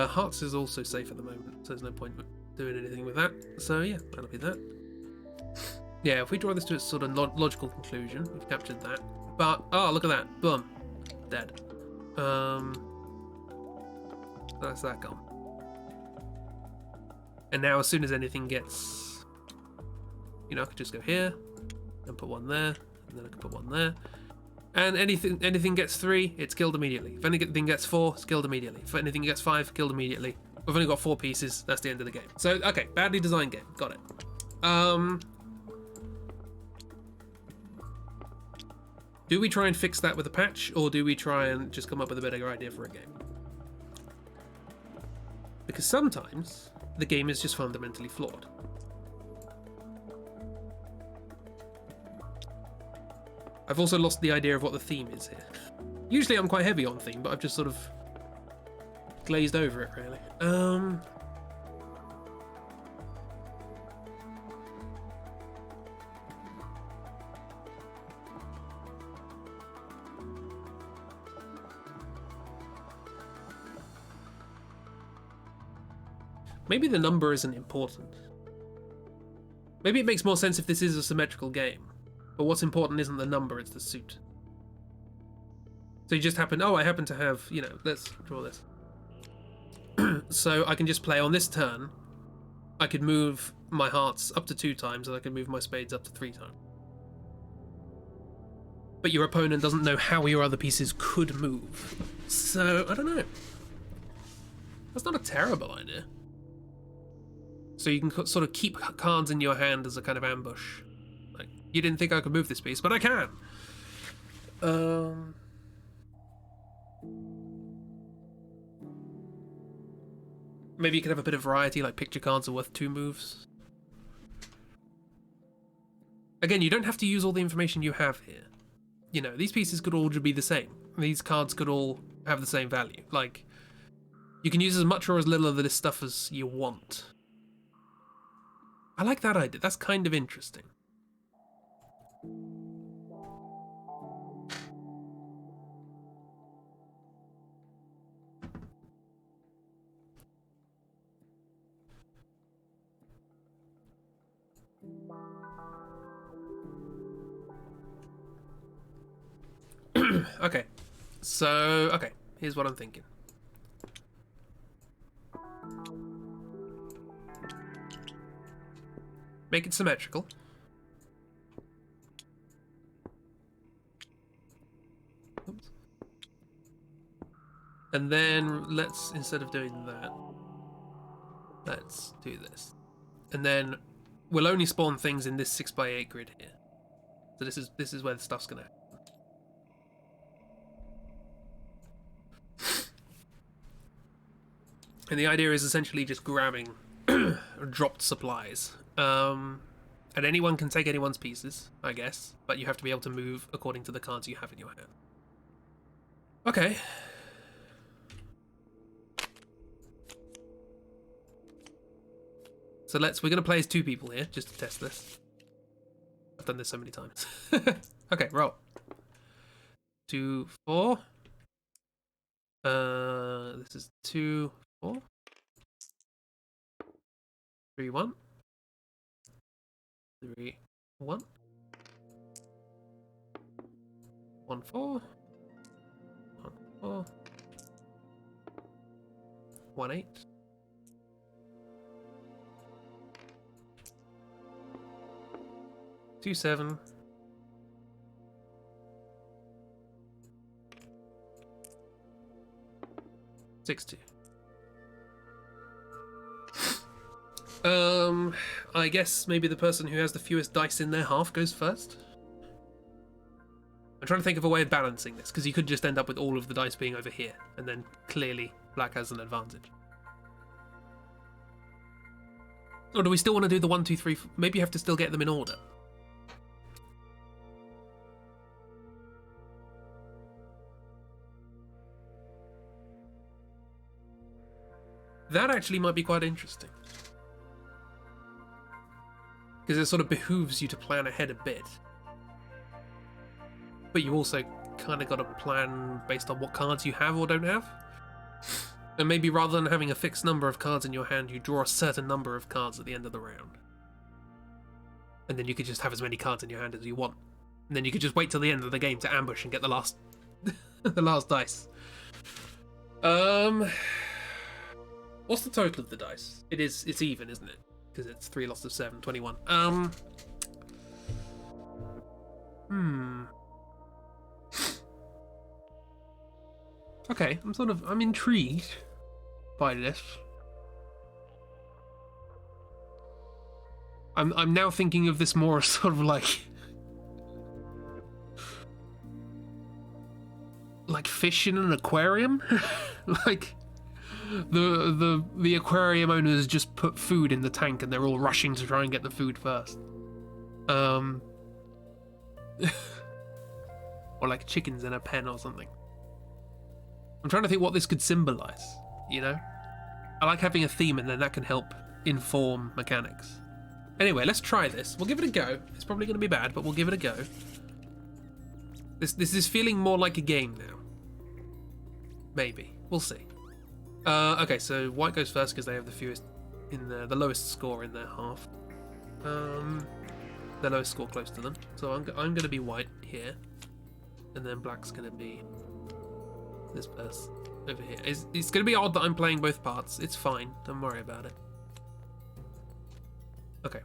Hearts is also safe at the moment, so there's no point doing anything with that. So yeah, that'll be that. Yeah, if we draw this to its sort of logical conclusion, we've captured that. But oh, look at that! Boom, dead. That's that gone. And now, as soon as anything gets, I could just go here and put one there, and then I could put one there. And anything gets 3, it's killed immediately. If anything gets 4, it's killed immediately. If anything gets 5, killed immediately. We've only got 4 pieces. That's the end of the game. So okay, badly designed game. Got it. Do we try and fix that with a patch, or do we try and just come up with a better idea for a game? Because sometimes the game is just fundamentally flawed. I've also lost the idea of what the theme is here. Usually I'm quite heavy on theme, but I've just sort of glazed over it, really. Maybe the number isn't important. Maybe it makes more sense if this is a symmetrical game. But what's important isn't the number, it's the suit. So you just happen, I happen to have, let's draw this. So I can just play on this turn. I could move my hearts up to 2 times, and I could move my spades up to 3 times. But your opponent doesn't know how your other pieces could move. So, I don't know. That's not a terrible idea. So you can sort of keep cards in your hand as a kind of ambush. Like, you didn't think I could move this piece, but I can. Maybe you could have a bit of variety, like picture cards are worth 2 moves. Again, you don't have to use all the information you have here. These pieces could all be the same. These cards could all have the same value. Like, you can use as much or as little of this stuff as you want. I like that idea. That's kind of interesting. Okay, here's what I'm thinking. Make it symmetrical. Oops. And then let's, instead of doing that, let's do this. And then we'll only spawn things in this 6x8 grid here. So this is where the stuff's gonna happen. And the idea is essentially just grabbing dropped supplies. And anyone can take anyone's pieces, I guess, but you have to be able to move according to the cards you have in your hand. Okay. So we're gonna play as 2 people here, just to test this. I've done this so many times. Okay, roll. 2, 4. This is 2, 4. 3, 1. 3, 1. 1, 4. 1, 4. 1, 8. 2, 7. 6, 2. I guess maybe the person who has the fewest dice in their half goes first. I'm trying to think of a way of balancing this, because you could just end up with all of the dice being over here, and then clearly black has an advantage. Or do we still want to do the 1, 2, 3? Maybe you have to still get them in order. That actually might be quite interesting. Because it sort of behooves you to plan ahead a bit. But you also kind of got to plan based on what cards you have or don't have. And maybe rather than having a fixed number of cards in your hand, you draw a certain number of cards at the end of the round. And then you could just have as many cards in your hand as you want. And then you could just wait till the end of the game to ambush and get the last the last dice. What's the total of the dice? It's even, isn't it? Because it's 3 lots of 7, 21. Okay, I'm intrigued by this. I'm now thinking of this more as sort of like fish in an aquarium. Like the aquarium owners just put food in the tank and they're all rushing to try and get the food first. Or like chickens in a pen or something. I'm trying to think what this could symbolize, you know? I like having a theme, and then that can help inform mechanics. Anyway, let's try this. We'll give it a go. It's probably going to be bad, but we'll give it a go. This is feeling more like a game now. Maybe. We'll see. Okay, so white goes first because they have the fewest in the lowest score in their half. The lowest score close to them. So I'm going to be white here, and then black's going to be this person over here. It's going to be odd that I'm playing both parts. It's fine. Don't worry about it. Okay.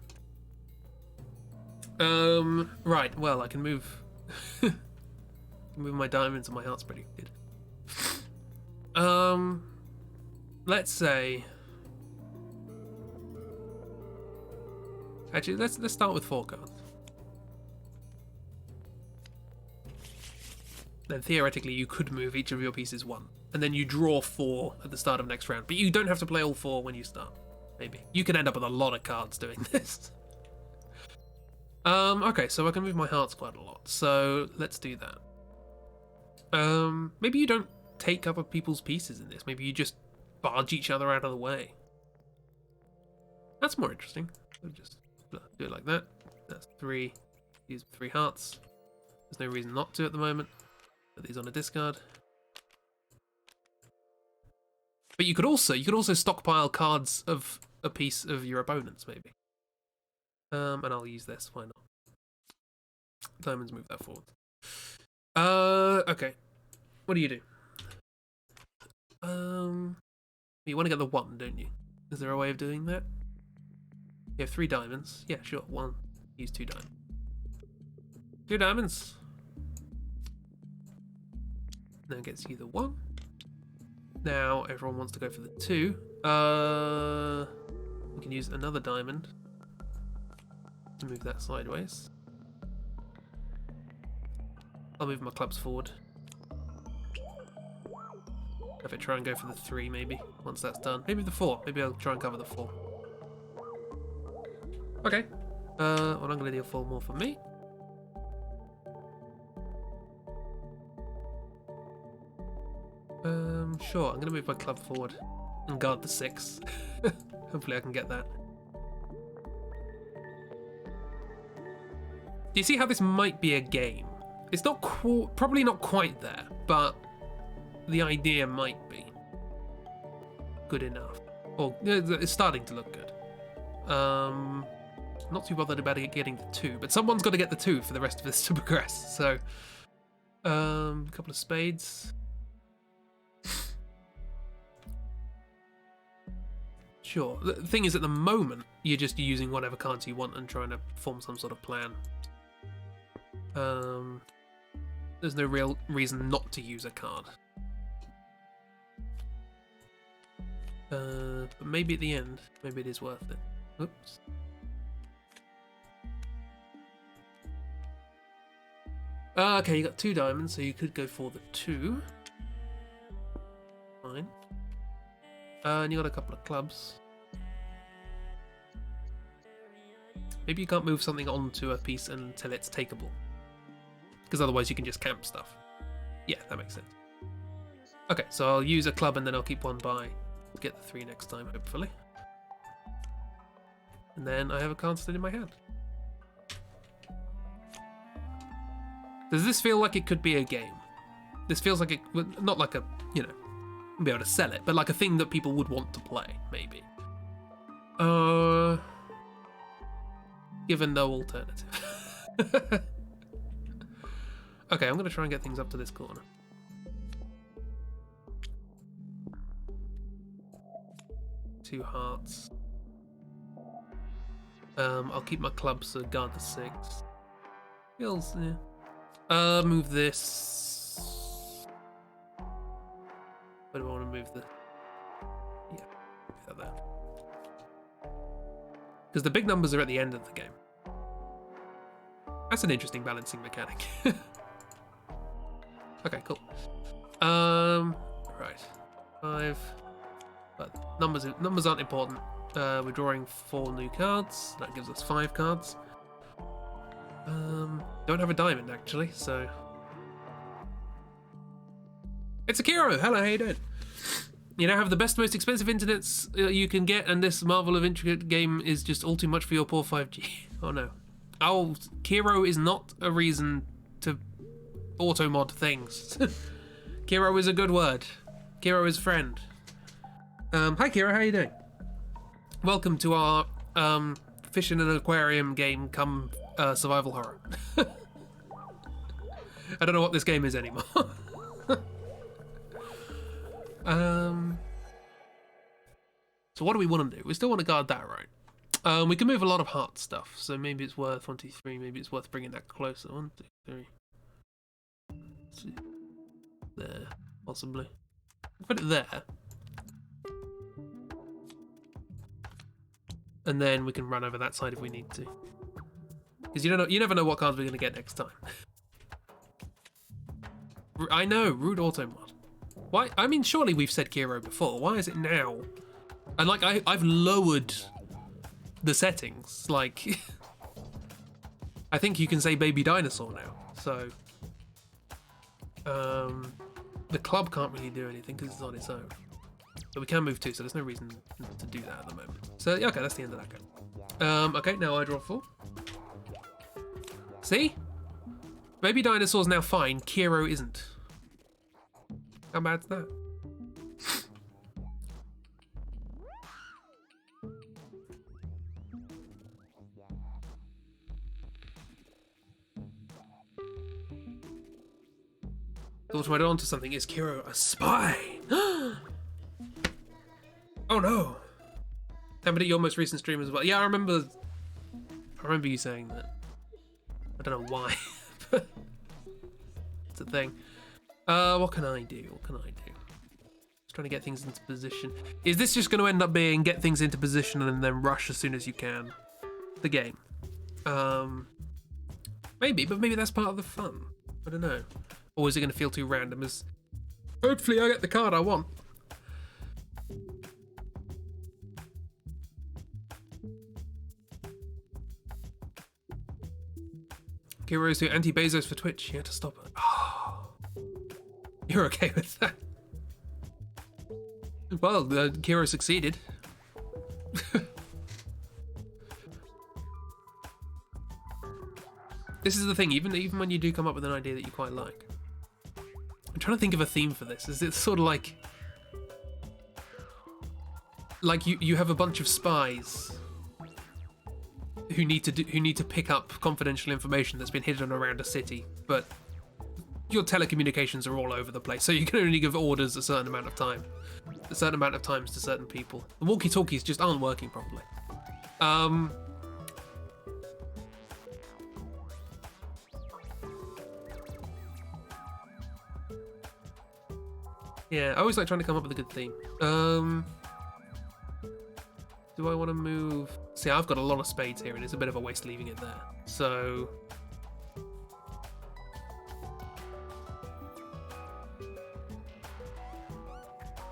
Right. Well, I can move. Move my diamonds and my heart's pretty good. Let's say. Actually, let's start with 4 cards. Then theoretically you could move each of your pieces 1, and then you draw 4 at the start of next round. But you don't have to play all 4 when you start. Maybe you can end up with a lot of cards doing this. Okay, so I can move my hearts quite a lot. So let's do that. Maybe you don't take other people's pieces in this. Maybe you just barge each other out of the way. That's more interesting. We'll just do it like that. That's 3. Use 3 hearts. There's no reason not to at the moment. Put these on a discard. But you could also stockpile cards of a piece of your opponent's, maybe. And I'll use this. Why not? Diamonds, move that forward. Okay. What do you do? You want to get the 1, don't you? Is there a way of doing that? You have 3 diamonds. Yeah, sure. 1. Use 2 diamonds. 2 diamonds. Now gets you the 1. Now everyone wants to go for the 2. We can use another diamond to move that sideways. I'll move my clubs forward. If I try and go for the 3, maybe once that's done. Maybe the 4. Maybe I'll try and cover the 4. Okay. Well, I'm going to deal 4 more for me. Sure, I'm going to move my club forward and guard the 6. Hopefully I can get that. Do you see how this might be a game? It's not probably not quite there, but the idea might be good enough. Or it's starting to look good. Not too bothered about getting the 2, but someone's got to get the 2 for the rest of this to progress. So, a couple of spades. Sure. The thing is, at the moment, you're just using whatever cards you want and trying to form some sort of plan. There's no real reason not to use a card. But maybe at the end, maybe it is worth it. Oops. Okay, you got 2 diamonds, so you could go for the 2. Fine. And you got a couple of clubs. Maybe you can't move something onto a piece until it's takeable. Because otherwise you can just camp stuff. Yeah, that makes sense. Okay, so I'll use a club and then I'll keep one by. Get the 3 next time, hopefully. And then I have a card still in my hand. Does this feel like it could be a game? This feels like it, not like a, you know, be able to sell it, but like a thing that people would want to play, maybe. Given no alternative. Okay, I'm going to try and get things up to this corner. Two hearts. I'll keep my clubs to guard the 6. Feels, yeah. Move this. Where do I want to move the? Yeah, move that there. Because the big numbers are at the end of the game. That's an interesting balancing mechanic. Okay, cool. Right, 5. But numbers aren't important. We're drawing 4 new cards. That gives us 5 cards. Don't have a diamond actually, so it's Akiro. Hello, how you doing? You now have the best, most expensive internets you can get, and this marvel of intricate game is just all too much for your poor 5G. Oh no. Oh, Kiro is not a reason to auto-mod things. Kiro is a good word. Kiro is friend. Hi Kiro, how you doing? Welcome to our fish in an aquarium game come survival horror. I don't know what this game is anymore. So what do we want to do? We still want to guard that, right? We can move a lot of heart stuff, so maybe it's worth 1, 2, 3. Maybe it's worth bringing that closer. 1, 2, 3. There, possibly. Put it there, and then we can run over that side if we need to. Because you never know what cards we're going to get next time. I know, rude auto mod. Why? I mean, surely we've said Kiro before. Why is it now? And like, I've lowered the settings. Like, I think you can say baby dinosaur now. So, the club can't really do anything because it's on its own. But we can move 2, so there's no reason to do that at the moment. So, yeah, okay, that's the end of that game. Okay, now I draw 4. See? Baby dinosaur's now fine, Kiro isn't. How bad's that? Thought I'd onto something. Is Kiro a spy? Oh no! Happened at your most recent stream as well. Yeah, I remember you saying that. I don't know why. It's a thing. What can I do? What can I do? Just trying to get things into position. Is this just going to end up being get things into position and then rush as soon as you can? The game. Maybe, but maybe that's part of the fun. I don't know. Or is it going to feel too random? As hopefully I get the card I want. Kiro's who anti-Bezos for Twitch. You had to stop it. Oh, you're okay with that? Well, Kiro succeeded. This is the thing, even when you do come up with an idea that you quite like. I'm trying to think of a theme for this. Is it sort of like you have a bunch of spies who need to pick up confidential information that's been hidden around a city, but your telecommunications are all over the place, so you can only give orders a certain amount of times to certain people. The walkie-talkies just aren't working properly. Yeah, I always like trying to come up with a good theme. Do I want to move? See, I've got a lot of spades here, and it's a bit of a waste leaving it there. So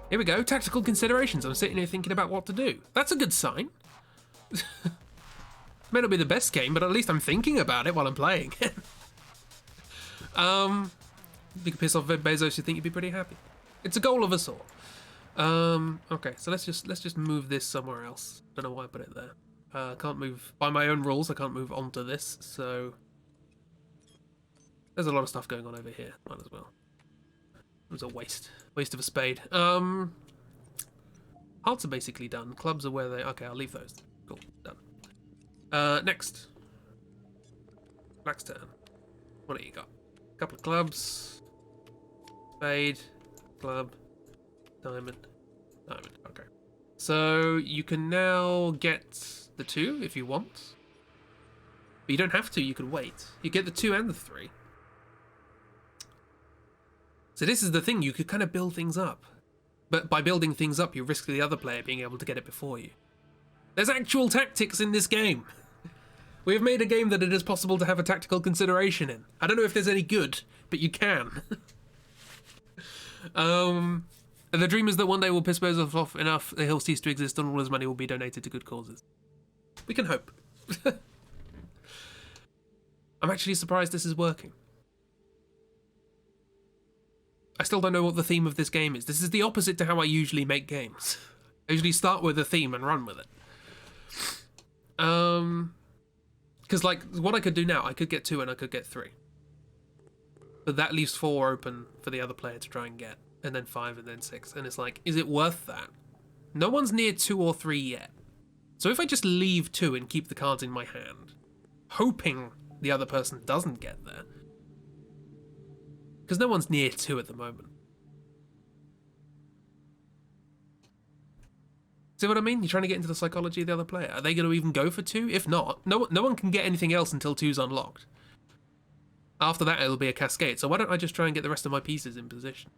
here we go. Tactical considerations. I'm sitting here thinking about what to do. That's a good sign. May not be the best game, but at least I'm thinking about it while I'm playing. You could piss off Bezos. You think you'd be pretty happy. It's a goal of a sort. Okay, so let's just move this somewhere else. Don't know why I put it there. Can't move by my own rules. I can't move onto this, so there's a lot of stuff going on over here. Might as well. It was a waste of a spade. Hearts are basically done. Clubs are where they. Okay, I'll leave those. Cool, done. Next, Black's turn. What do you got? A couple of clubs. Spade. Club. Diamond. Okay. So you can now get the 2 if you want. But you don't have to, you can wait. You get the 2 and the 3. So this is the thing, you could kind of build things up. But by building things up, you risk the other player being able to get it before you. There's actual tactics in this game. We have made a game that it is possible to have a tactical consideration in. I don't know if there's any good, but you can. And the dream is that one day we'll piss Bezos off enough that he'll cease to exist and all his money will be donated to good causes. We can hope. I'm actually surprised this is working. I still don't know what the theme of this game is. This is the opposite to how I usually make games. I usually start with a theme and run with it. Because like, what I could do now, I could get 2 and I could get 3. But that leaves 4 open for the other player to try and get. And then 5 and then 6. And it's like, is it worth that? No one's near 2 or 3 yet. So if I just leave 2 and keep the cards in my hand, hoping the other person doesn't get there, because no one's near 2 at the moment. See what I mean? You're trying to get into the psychology of the other player. Are they going to even go for 2? If not, no one can get anything else until 2's unlocked. After that, it'll be a cascade. So why don't I just try and get the rest of my pieces in position?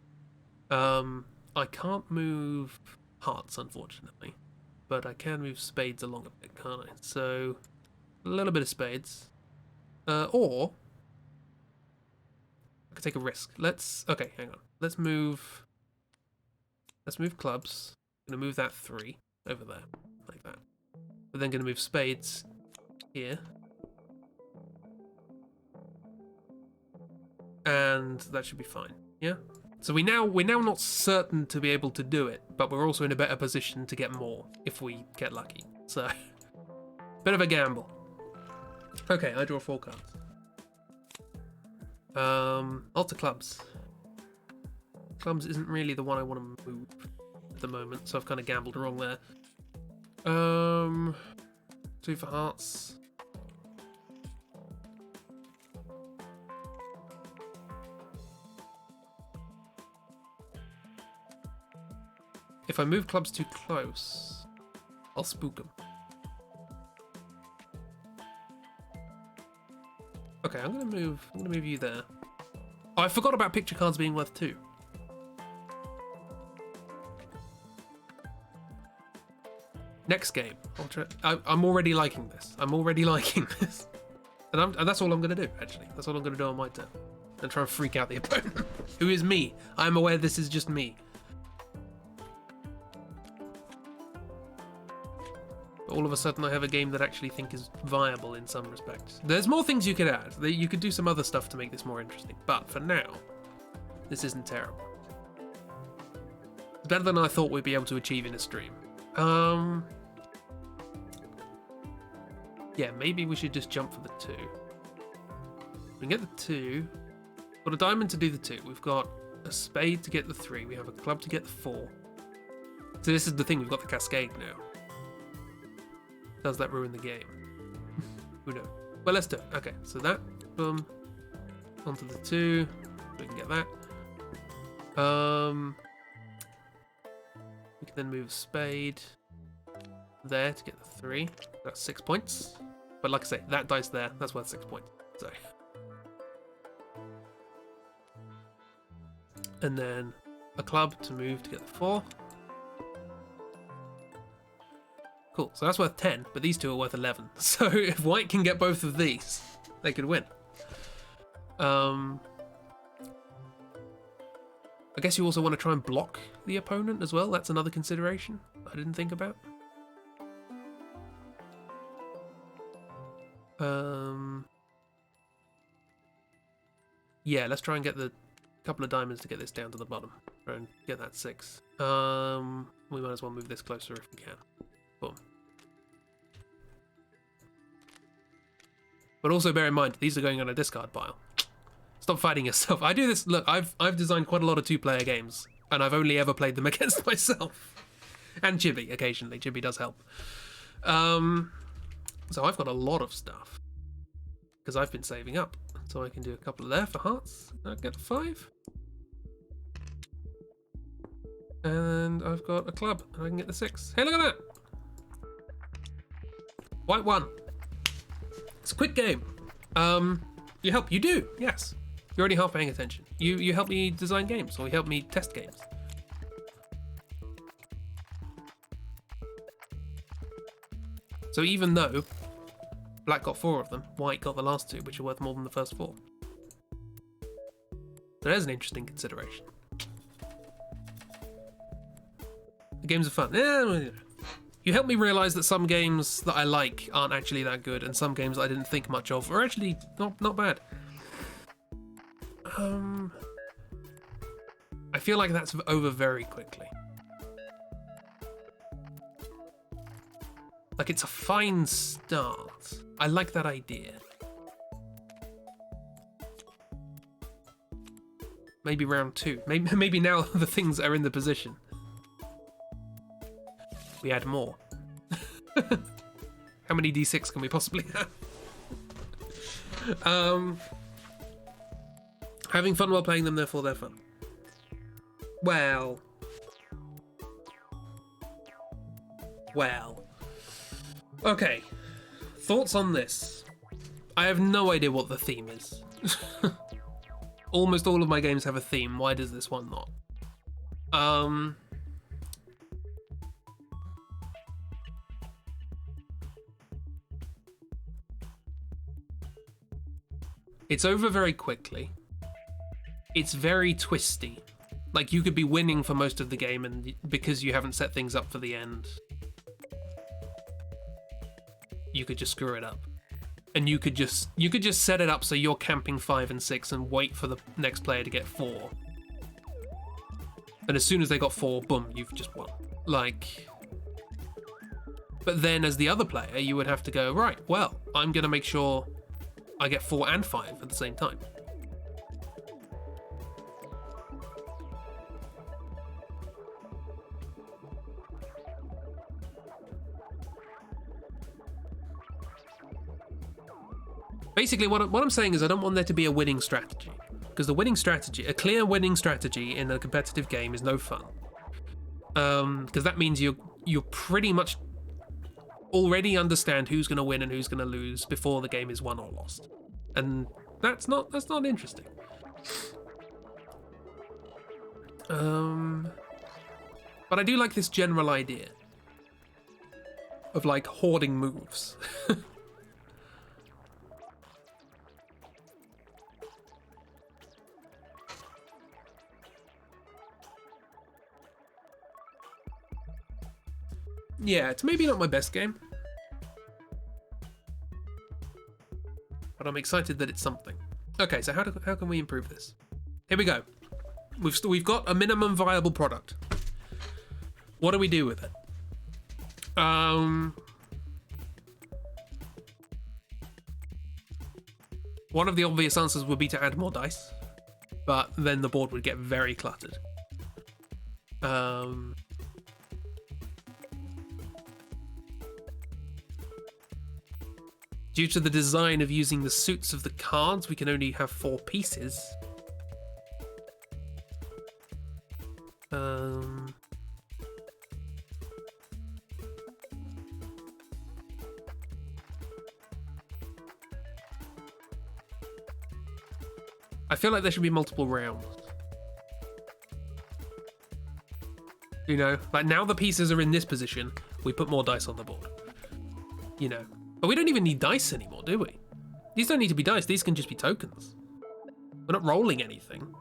I can't move hearts, unfortunately, but I can move spades along a bit, can't I? So a little bit of spades, or I could take a risk. Okay, hang on. Let's move clubs. I'm gonna move that 3 over there, like that. We're then gonna move spades here. And that should be fine, yeah? So we're now not certain to be able to do it, but we're also in a better position to get more if we get lucky. So, bit of a gamble. Okay, I draw 4 cards. Alter clubs. Clubs isn't really the one I want to move at the moment, so I've kind of gambled wrong there. 2 for hearts. If I move clubs too close, I'll spook them. Okay, I'm gonna move you there. Oh, I forgot about picture cards being worth 2. Next game. I'm already liking this. And that's all I'm gonna do, actually. That's all I'm gonna do on my turn. And try and freak out the opponent. Who is me. I'm aware this is just me. All of a sudden I have a game that I actually think is viable in some respects. There's more things you could add. You could do some other stuff to make this more interesting. But for now, this isn't terrible. It's better than I thought we'd be able to achieve in a stream. Yeah, maybe we should just jump for the 2. We can get the 2. We've got a diamond to do the 2. We've got a spade to get the 3. We have a club to get the 4. So this is the thing, we've got the cascade now. Does that ruin the game? Who knows? Well, let's do it. Okay, so that, boom. Onto the 2. We can get that. We can then move a spade there to get the 3. That's 6 points. But like I say, that dice there, that's worth 6 points. So. And then a club to move to get the 4. Cool, so that's worth 10, but these two are worth 11. So if white can get both of these, they could win. I guess you also want to try and block the opponent as well. That's another consideration I didn't think about. Yeah, let's try and get the couple of diamonds to get this down to the bottom. Try and get that 6. We might as well move this closer if we can. Boom. But also bear in mind, these are going on a discard pile. Stop fighting yourself. I do this. Look, I've designed quite a lot of 2-player games, and I've only ever played them against myself and Chibi occasionally. Chibi does help. So I've got a lot of stuff because I've been saving up. So I can do a couple of there for hearts. I get a 5, and I've got a club, and I can get the 6. Hey, look at that! White won. It's a quick game. You help. You do. Yes. You're already half paying attention. You help me design games, or you help me test games. So even though black got 4 of them, white got the last 2, which are worth more than the first 4. So there's an interesting consideration. The games are fun. Yeah. You help me realise that some games that I like aren't actually that good, and some games that I didn't think much of are actually not bad. I feel like that's over very quickly. Like, it's a fine start. I like that idea. Maybe round 2. Maybe now the things are in the position. We add more. How many D6 can we possibly have? Having fun while playing them, therefore they're fun. Well. Okay. Thoughts on this? I have no idea what the theme is. Almost all of my games have a theme. Why does this one not? It's over very quickly. It's very twisty. Like, you could be winning for most of the game, and because you haven't set things up for the end, you could just screw it up. And you could just set it up so you're camping 5 and 6 and wait for the next player to get 4. And as soon as they got 4, boom, you've just won. Like, but then as the other player, you would have to go, right, well, I'm gonna make sure I get 4 and 5 at the same time. Basically, what I'm saying is I don't want there to be a winning strategy. Because the winning strategy, a clear winning strategy in a competitive game is no fun. Because that means you're pretty much already understand who's going to win and who's going to lose before the game is won or lost. And that's not interesting. But I do like this general idea of, like, hoarding moves. Yeah, it's maybe not my best game, but I'm excited that it's something. Okay, so how can we improve this? Here we go. We've got a minimum viable product. What do we do with it? What One of the obvious answers would be to add more dice, but then the board would get very cluttered. Due to the design of using the suits of the cards, we can only have 4 pieces. I feel like there should be multiple rounds. You know, like now the pieces are in this position, we put more dice on the board. You know, but we don't even need dice anymore, do we? These don't need to be dice, these can just be tokens. We're not rolling anything.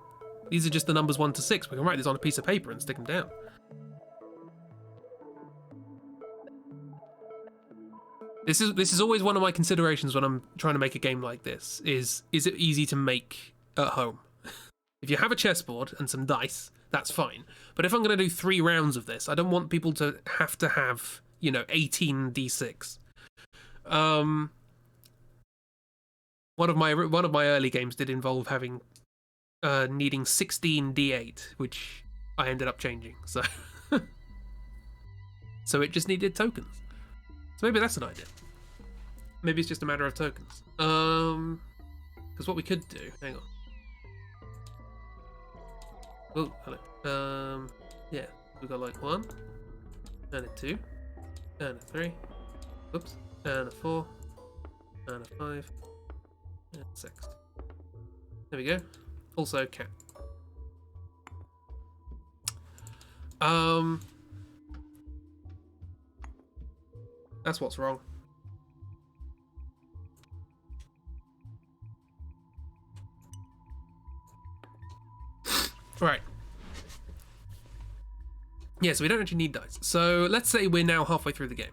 These are just the numbers 1 to 6. We can write this on a piece of paper and stick them down. This is always one of my considerations when I'm trying to make a game like this, is it easy to make at home? If you have a chessboard and some dice, that's fine. But if I'm going to do 3 rounds of this, I don't want people to have, you know, 18 d6. One of my early games did involve having needing 16 d8, which I ended up changing. So so it just needed tokens. So maybe that's an idea. Maybe it's just a matter of tokens. Because what we could do, hang on. Oh, hello. Yeah, we've got like 1, and a 2, and a 3, oops, and a 4, and a 5, and a 6. There we go. Also cat. That's what's wrong. Right. Yeah, so we don't actually need dice. So let's say we're now halfway through the game.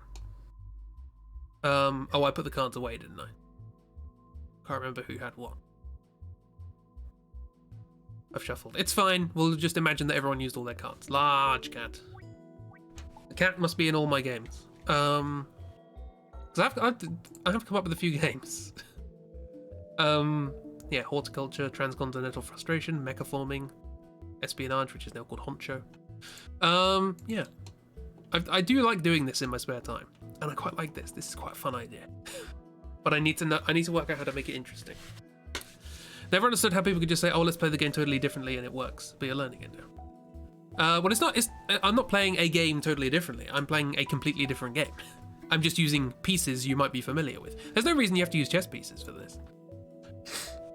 Oh, I put the cards away, didn't I? Can't remember who had what. I've shuffled. It's fine. We'll just imagine that everyone used all their cards. Large cat. The cat must be in all my games. Because I have come up with a few games. Yeah, horticulture, transcontinental frustration, mechaforming, espionage, which is now called honcho. Yeah, I do like doing this in my spare time, and I quite like this. This is quite a fun idea, but I need to work out how to make it interesting. Never understood how people could just say, "Oh, let's play the game totally differently," and it works. But you're learning it now. Well, it's not. I'm not playing a game totally differently. I'm playing a completely different game. I'm just using pieces you might be familiar with. There's no reason you have to use chess pieces for this.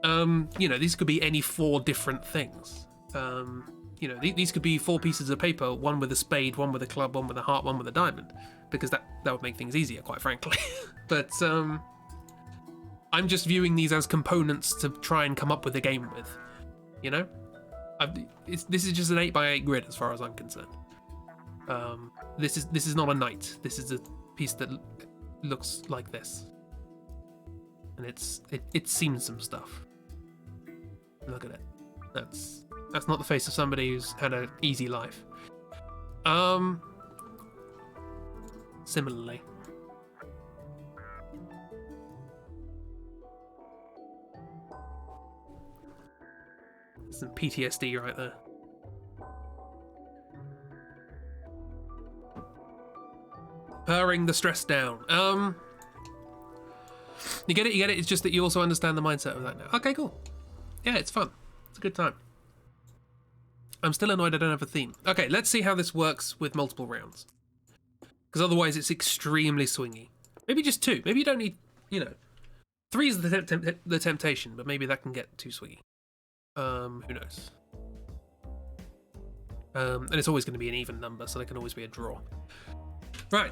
You know, these could be any 4 different things. You know, these could be 4 pieces of paper, one with a spade, one with a club, one with a heart, one with a diamond, because that would make things easier, quite frankly. But I'm just viewing these as components to try and come up with a game with, you know? This is just an 8x8 grid as far as I'm concerned. This is not a knight. This is a piece that looks like this. And it's seen some stuff. Look at it. That's not the face of somebody who's had an easy life. Similarly. Some PTSD right there. Purring the stress down. You get it? It's just that you also understand the mindset of that now. Okay, cool. Yeah, it's fun. It's a good time. I'm still annoyed I don't have a theme. Okay, let's see how this works with multiple rounds. Because otherwise it's extremely swingy. Maybe just 2. Maybe you don't need, you know. 3 is the temptation, but maybe that can get too swingy. Who knows? And it's always going to be an even number, so there can always be a draw. Right.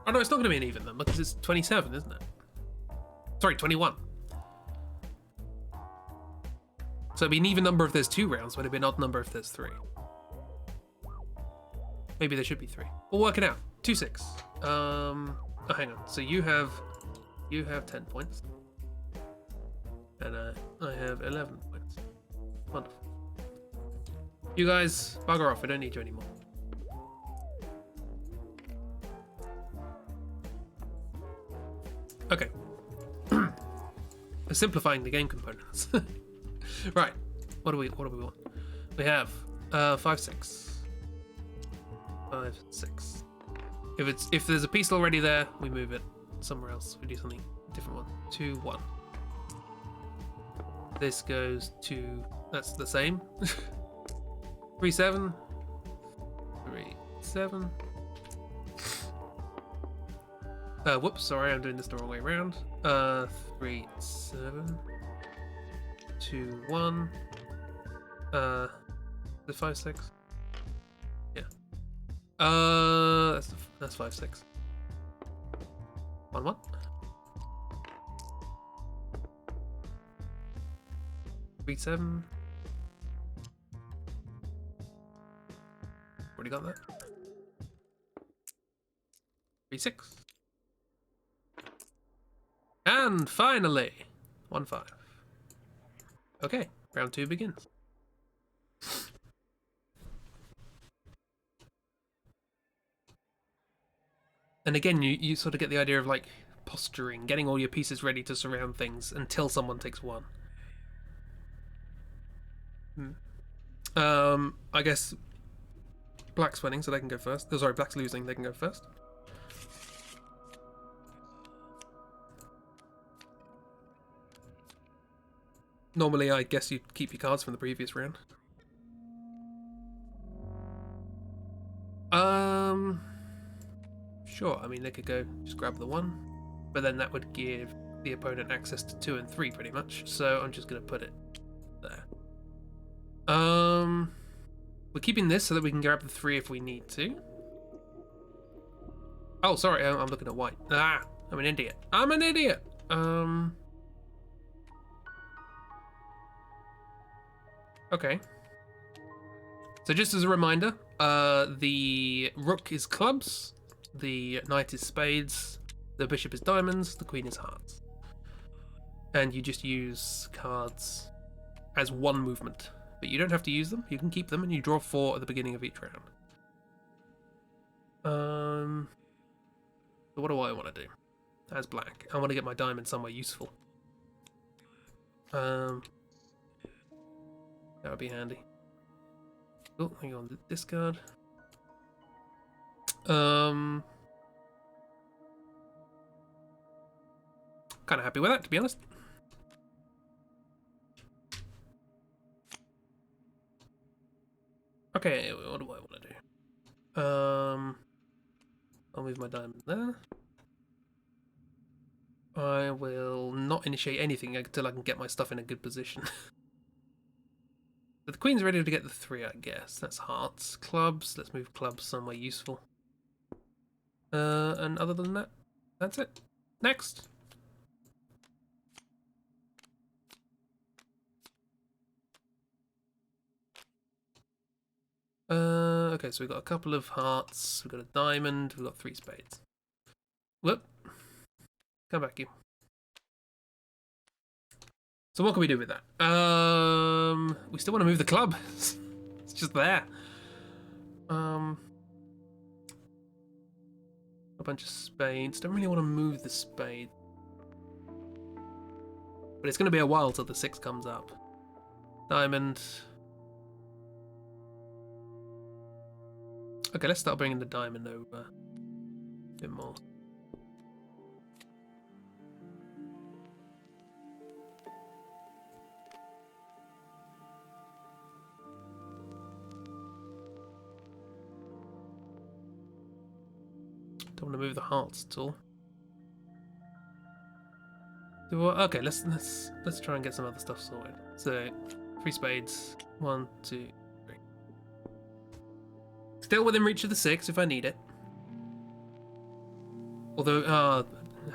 Oh no, it's not going to be an even number because it's 27, isn't it? Sorry, 21. So it'd be an even number if there's 2 rounds, but it'd be an odd number if there's 3. Maybe there should be 3. We'll work it out. 2, 6. Oh, hang on. So you have 10 points, and I have 11 points. Wonderful. You guys, bugger off. I don't need you anymore. Okay. Simplifying the game components. Right. What do we want? We have 5, 6. 5, 6. If there's a piece already there, we move it somewhere else. We do something different one. 2, 1. This goes to, that's the same. 3, 7. 3, 7. Whoops, sorry, I'm doing this the wrong way around. 3, 7. 2, 1. The 5, 6. Yeah. That's 5, 6. 1, 1. 3, 7. Already got that. 3, 6. And finally, 1, 5. Okay, round 2 begins. And again, you sort of get the idea of like posturing, getting all your pieces ready to surround things until someone takes 1. I guess black's winning, so they can go first. Oh, sorry, black's losing, they can go first. Normally, I guess you'd keep your cards from the previous round. Sure, I mean, they could go just grab the 1, but then that would give the opponent access to 2 and 3 pretty much, so I'm just going to put it there. We're keeping this so that we can grab the 3 if we need to. Oh, sorry, I'm looking at white. Ah, I'm an idiot. I'm an idiot! Okay. So just as a reminder, the rook is clubs, the knight is spades, the bishop is diamonds, the queen is hearts. And you just use cards as one movement. But you don't have to use them, you can keep them, and you draw 4 at the beginning of each round. So what do I want to do? As black, I want to get my diamond somewhere useful. That would be handy. Oh, hang on, discard. Kind of happy with that, to be honest. Okay, what do I want to do? I'll move my diamond there. I will not initiate anything until I can get my stuff in a good position. But the queen's ready to get the 3, I guess. That's hearts. Clubs. Let's move clubs somewhere useful. And other than that, that's it. Next. Okay, so we've got a couple of hearts. We've got a diamond. We've got 3 spades. Whoop. Come back, you. So what can we do with that? We still want to move the club. It's just there. A bunch of spades. Don't really want to move the spade. But it's going to be a while till the 6 comes up. Diamond. Okay, let's start bringing the diamond over. A bit more. Don't want to move the hearts at all. Okay, let's try and get some other stuff sorted. So, 3 spades. 1, 2, 3. Still within reach of the 6 if I need it. Although,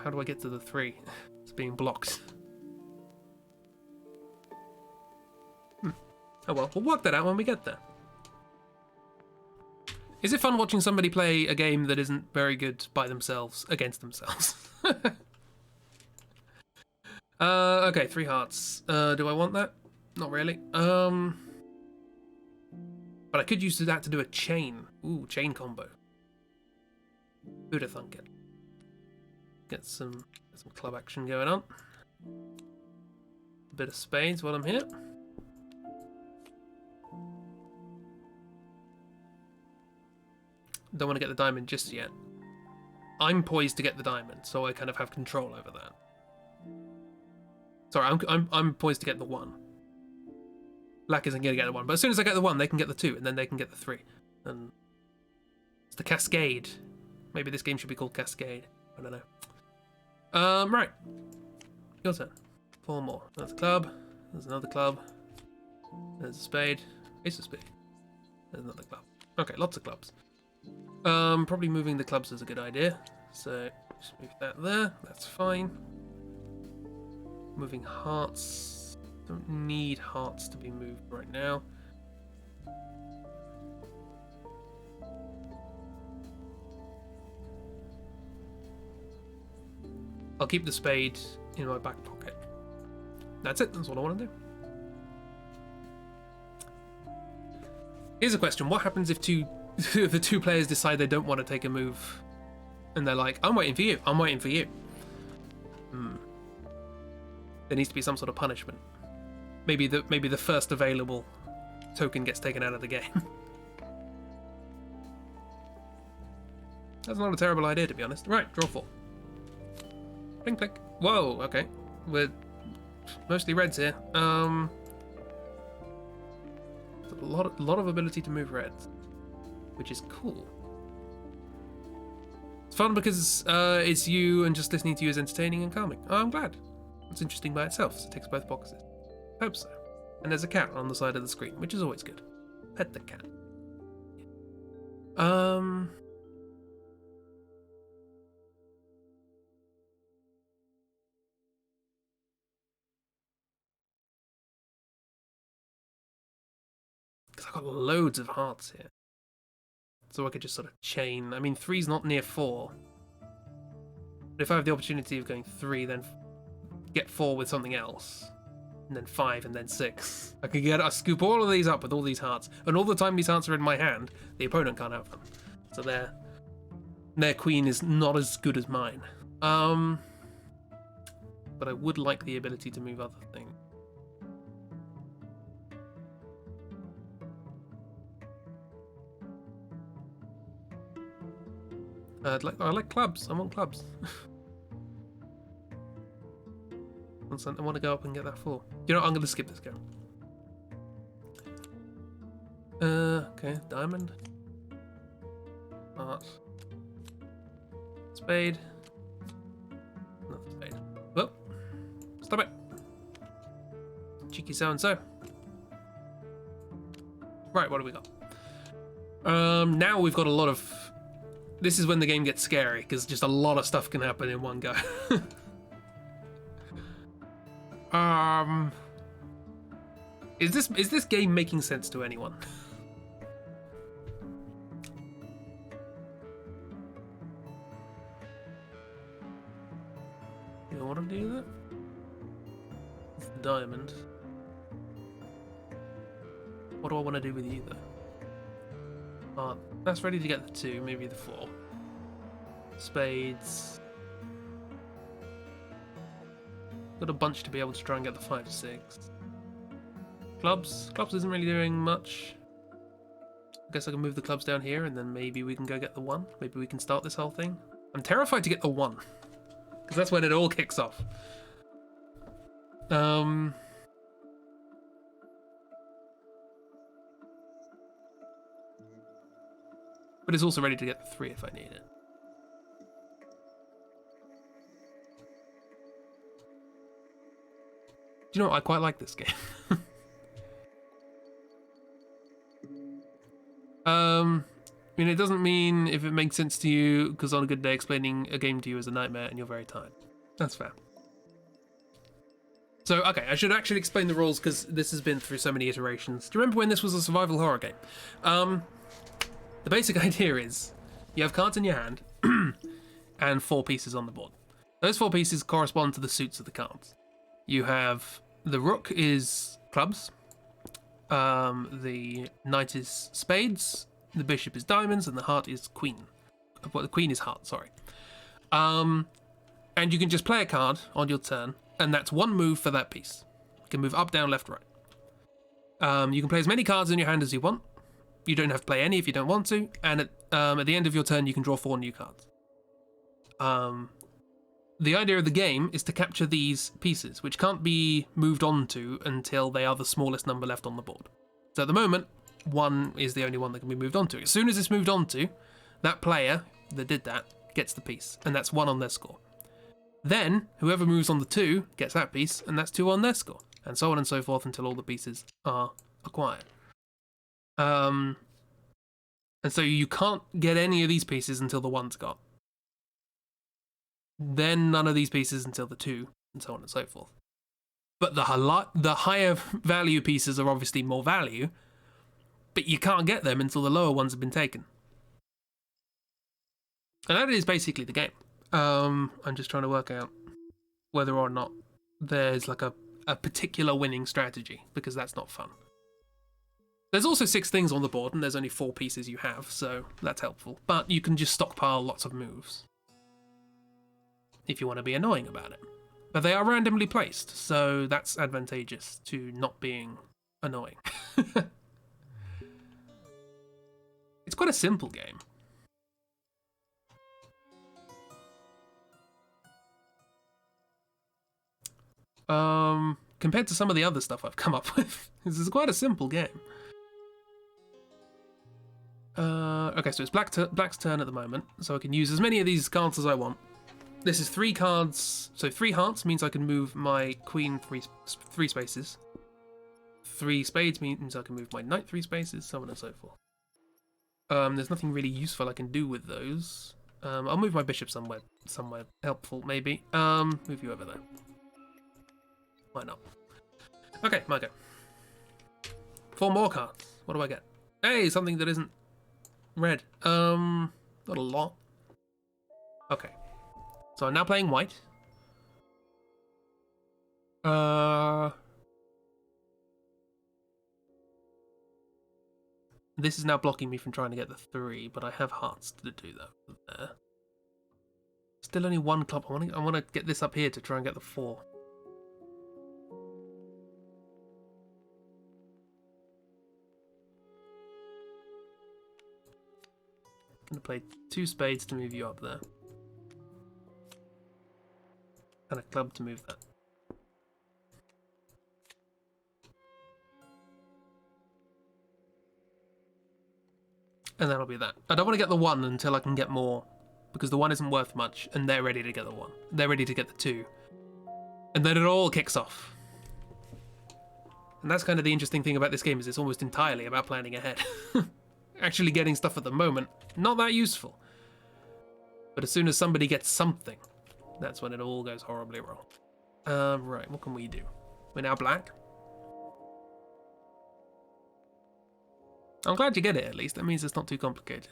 how do I get to the 3? It's being blocked. Oh well, we'll work that out when we get there. Is it fun watching somebody play a game that isn't very good by themselves against themselves? Okay, 3 hearts. Do I want that? Not really. But I could use that to do a chain. Ooh, chain combo. Who'd have thunk it? Get some club action going on. A bit of spades while I'm here. Don't want to get the diamond just yet. I'm poised to get the diamond, so I kind of have control over that. Sorry, I'm poised to get the 1. Black isn't going to get the 1, but as soon as I get the 1, they can get the 2, and then they can get the 3. And it's the Cascade. Maybe this game should be called Cascade. I don't know. Right. Your turn. 4 more. There's a club. There's another club. There's a spade. Ace of spade. There's another club. Okay, lots of clubs. Probably moving the clubs is a good idea. So just move that there. That's fine. Moving hearts. Don't need hearts to be moved right now. I'll keep the spade in my back pocket. That's it. That's what I want to do. Here's a question. What happens if the two players decide they don't want to take a move and they're like, I'm waiting for you. I'm waiting for you. There needs to be some sort of punishment. Maybe the first available token gets taken out of the game. That's not a terrible idea, to be honest. Right, draw 4. Blink, blink. Whoa, okay. We're mostly reds here. A lot of ability to move reds, which is cool. It's fun because it's you, and just listening to you is entertaining and calming. Oh, I'm glad. It's interesting by itself, so it ticks both boxes. Hope so. And there's a cat on the side of the screen, which is always good. Pet the cat. Because I've got loads of hearts here. So I could just sort of chain. I mean, 3's not near 4. But if I have the opportunity of going 3, then get 4 with something else, and then 5, and then 6, I scoop all of these up with all these hearts, and all the time these hearts are in my hand, the opponent can't have them. So their queen is not as good as mine. But I would like the ability to move other things. I like clubs. I want clubs. I want to go up and get that 4. You know what? I'm going to skip this go. Okay, diamond. Heart. Spade. Not spade. Well, stop it. Cheeky so-and-so. Right, what do we got? Now we've got a lot of... This is when the game gets scary, because just a lot of stuff can happen in one go. Is this game making sense to anyone? You don't want to do that? It's the diamond. What do I want to do with you, though? That's ready to get the 2, maybe the 4. Spades. Got a bunch to be able to try and get the 5 to 6. Clubs. Clubs isn't really doing much. I guess I can move the clubs down here, and then maybe we can go get the 1. Maybe we can start this whole thing. I'm terrified to get the 1, because that's when it all kicks off. But it's also ready to get the 3 if I need it. Do you know what? I quite like this game. I mean, it doesn't mean if it makes sense to you, because on a good day explaining a game to you is a nightmare and you're very tired. That's fair. So, okay, I should actually explain the rules, because this has been through so many iterations. Do you remember when this was a survival horror game? The basic idea is you have cards in your hand and 4 pieces on the board. Those 4 pieces correspond to the suits of the cards. You have the rook is clubs, The knight is spades, the bishop is diamonds, and the heart is queen. Well, the queen is heart, sorry. And you can just play a card on your turn, and that's one move for that piece. You can move up, down, left, right. You can play as many cards in your hand as you want. You don't have to play any if you don't want to. And at the end of your turn, you can draw 4 new cards. The idea of the game is to capture these pieces, which can't be moved on to until they are the smallest number left on the board. So at the moment, 1 is the only one that can be moved on to. As soon as it's moved on to, that player that did that gets the piece, and that's 1 on their score. Then, whoever moves on the 2 gets that piece, and that's 2 on their score, and so on and so forth until all the pieces are acquired. And so you can't get any of these pieces until the 1's got. Then none of these pieces until the 2, and so on and so forth. But the higher value pieces are obviously more value, but you can't get them until the lower ones have been taken. And that is basically the game. I'm just trying to work out whether or not there's like a particular winning strategy, because that's not fun. There's also 6 things on the board, and there's only 4 pieces you have, so that's helpful. But you can just stockpile lots of moves if you want to be annoying about it. But they are randomly placed, so that's advantageous to not being annoying. It's quite a simple game. Compared to some of the other stuff I've come up with, this is quite a simple game. Okay, so it's Black's turn at the moment, so I can use as many of these cards as I want. This is 3 cards, so 3 hearts means I can move my queen 3 spaces. 3 spades means I can move my knight 3 spaces, so on and so forth. There's nothing really useful I can do with those. I'll move my bishop somewhere helpful, maybe. Move you over there. Why not? Okay, my go. 4 more cards. What do I get? Hey, something that isn't red. Not a lot. Okay. So I'm now playing white. This is now blocking me from trying to get the 3, but I have hearts to do that there. Still only 1 club. I want to get this up here to try and get the 4. I'm going to play 2 spades to move you up there. And a club to move that. And that'll be that. I don't want to get the 1 until I can get more, because the 1 isn't worth much, and they're ready to get the 1. They're ready to get the 2. And then it all kicks off. And that's kind of the interesting thing about this game, is it's almost entirely about planning ahead. Actually getting stuff at the moment, not that useful. But as soon as somebody gets something, that's when it all goes horribly wrong. Right, what can we do? We're now black. I'm glad you get it, at least. That means it's not too complicated.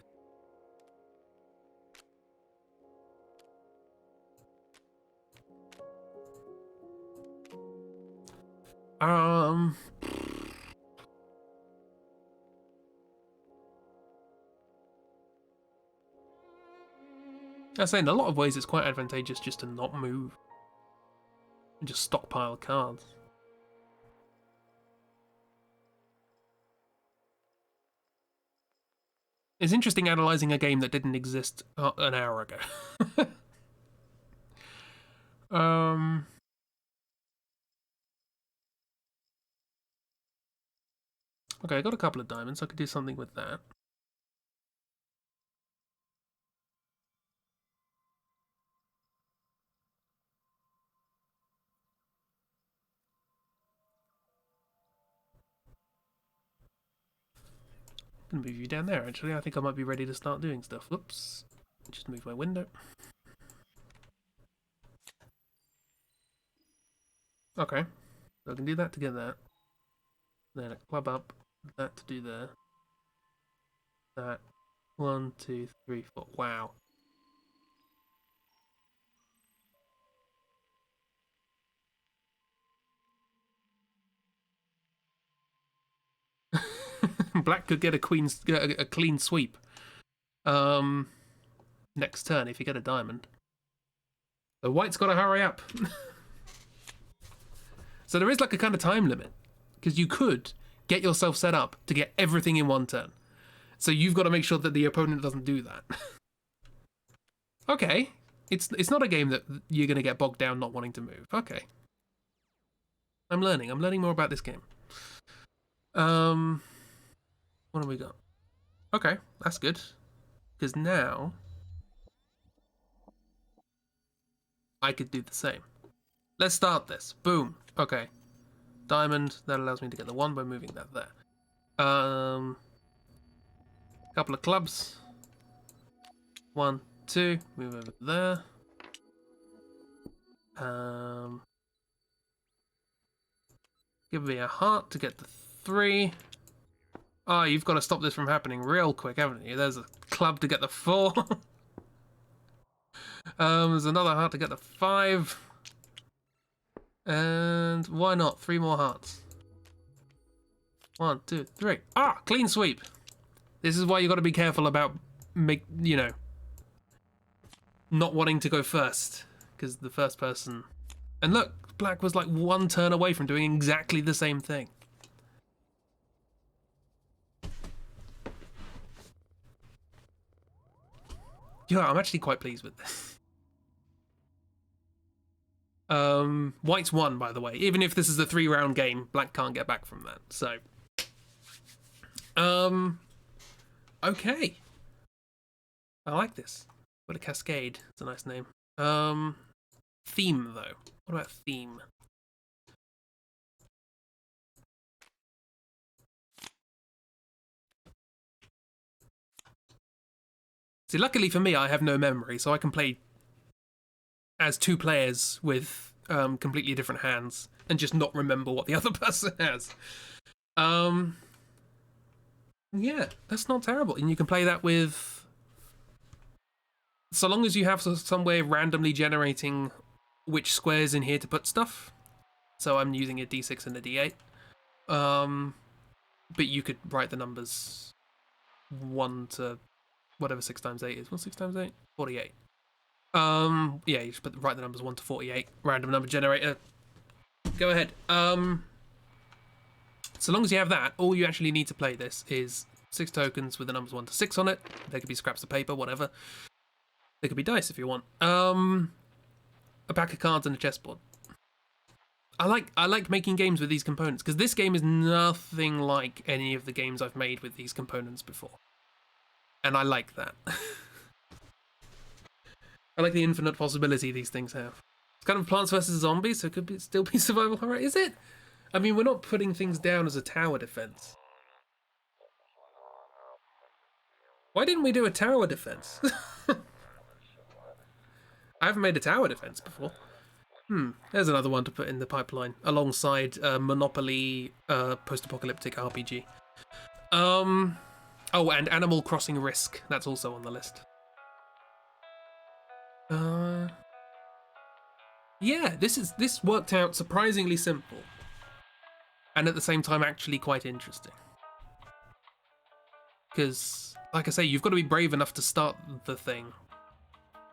I say in a lot of ways it's quite advantageous just to not move. And just stockpile cards. It's interesting analysing a game that didn't exist an hour ago. Okay, I got a couple of diamonds. I could do something with that. I'm gonna move you down there, actually. I think I might be ready to start doing stuff. Whoops. Just move my window. Okay. So I can do that to get that. Then a club up. That to do there. That. 1, 2, 3, 4. Wow. Black could get a clean sweep. Next turn if you get a diamond. So white's got to hurry up. So there is like a kind of time limit, because you could get yourself set up to get everything in one turn. So you've got to make sure that the opponent doesn't do that. Okay, it's not a game that you're going to get bogged down not wanting to move. Okay. I'm learning more about this game. What have we got? Okay, that's good. Because now I could do the same. Let's start this. Boom. Okay. Diamond. That allows me to get the 1 by moving that there. Couple of clubs. 1, 2. Move over there. Give me a heart to get the 3. Oh, you've got to stop this from happening real quick, haven't you? There's a club to get the 4. There's another heart to get the 5. And why not? 3 more hearts. 1, 2, 3. Ah, clean sweep. This is why you got to be careful about not wanting to go first, because the first person. And look, black was like 1 turn away from doing exactly the same thing. Yeah, I'm actually quite pleased with this. White's won, by the way. Even if this is a 3-round game, black can't get back from that. So, okay. I like this. What a cascade. It's a nice name. Theme, though. What about theme? See, luckily for me, I have no memory, so I can play as 2 players with completely different hands and just not remember what the other person has. Yeah, that's not terrible. And you can play that with... So long as you have some way of randomly generating which squares in here to put stuff. So I'm using a D6 and a D8. But you could write the numbers 1 to whatever 6 times 8 is. What's 6 times 8? 48. Yeah, you just write the numbers 1 to 48. Random number generator. Go ahead. So long as you have that, all you actually need to play this is 6 tokens with the numbers 1 to 6 on it. They could be scraps of paper, whatever. They could be dice if you want. A pack of cards and a chessboard. I like making games with these components, because this game is nothing like any of the games I've made with these components before. And I like that. I like the infinite possibility these things have. It's kind of Plants vs. Zombies, so it could still be survival horror. Is it? I mean, we're not putting things down as a tower defense. Why didn't we do a tower defense? I haven't made a tower defense before. There's another one to put in the pipeline, alongside Monopoly post-apocalyptic RPG. Oh, and Animal Crossing Risk. That's also on the list. Yeah, this worked out surprisingly simple. And at the same time actually quite interesting. Because, like I say, you've got to be brave enough to start the thing.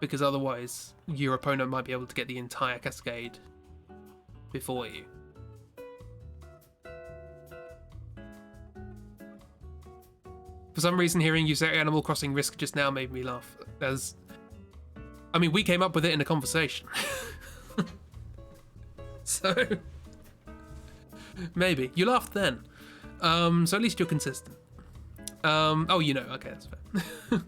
Because otherwise, your opponent might be able to get the entire cascade before you. For some reason, hearing you say Animal Crossing Risk just now made me laugh. I mean, we came up with it in a conversation. So, maybe. You laughed then. So at least you're consistent. Oh, okay, that's fair.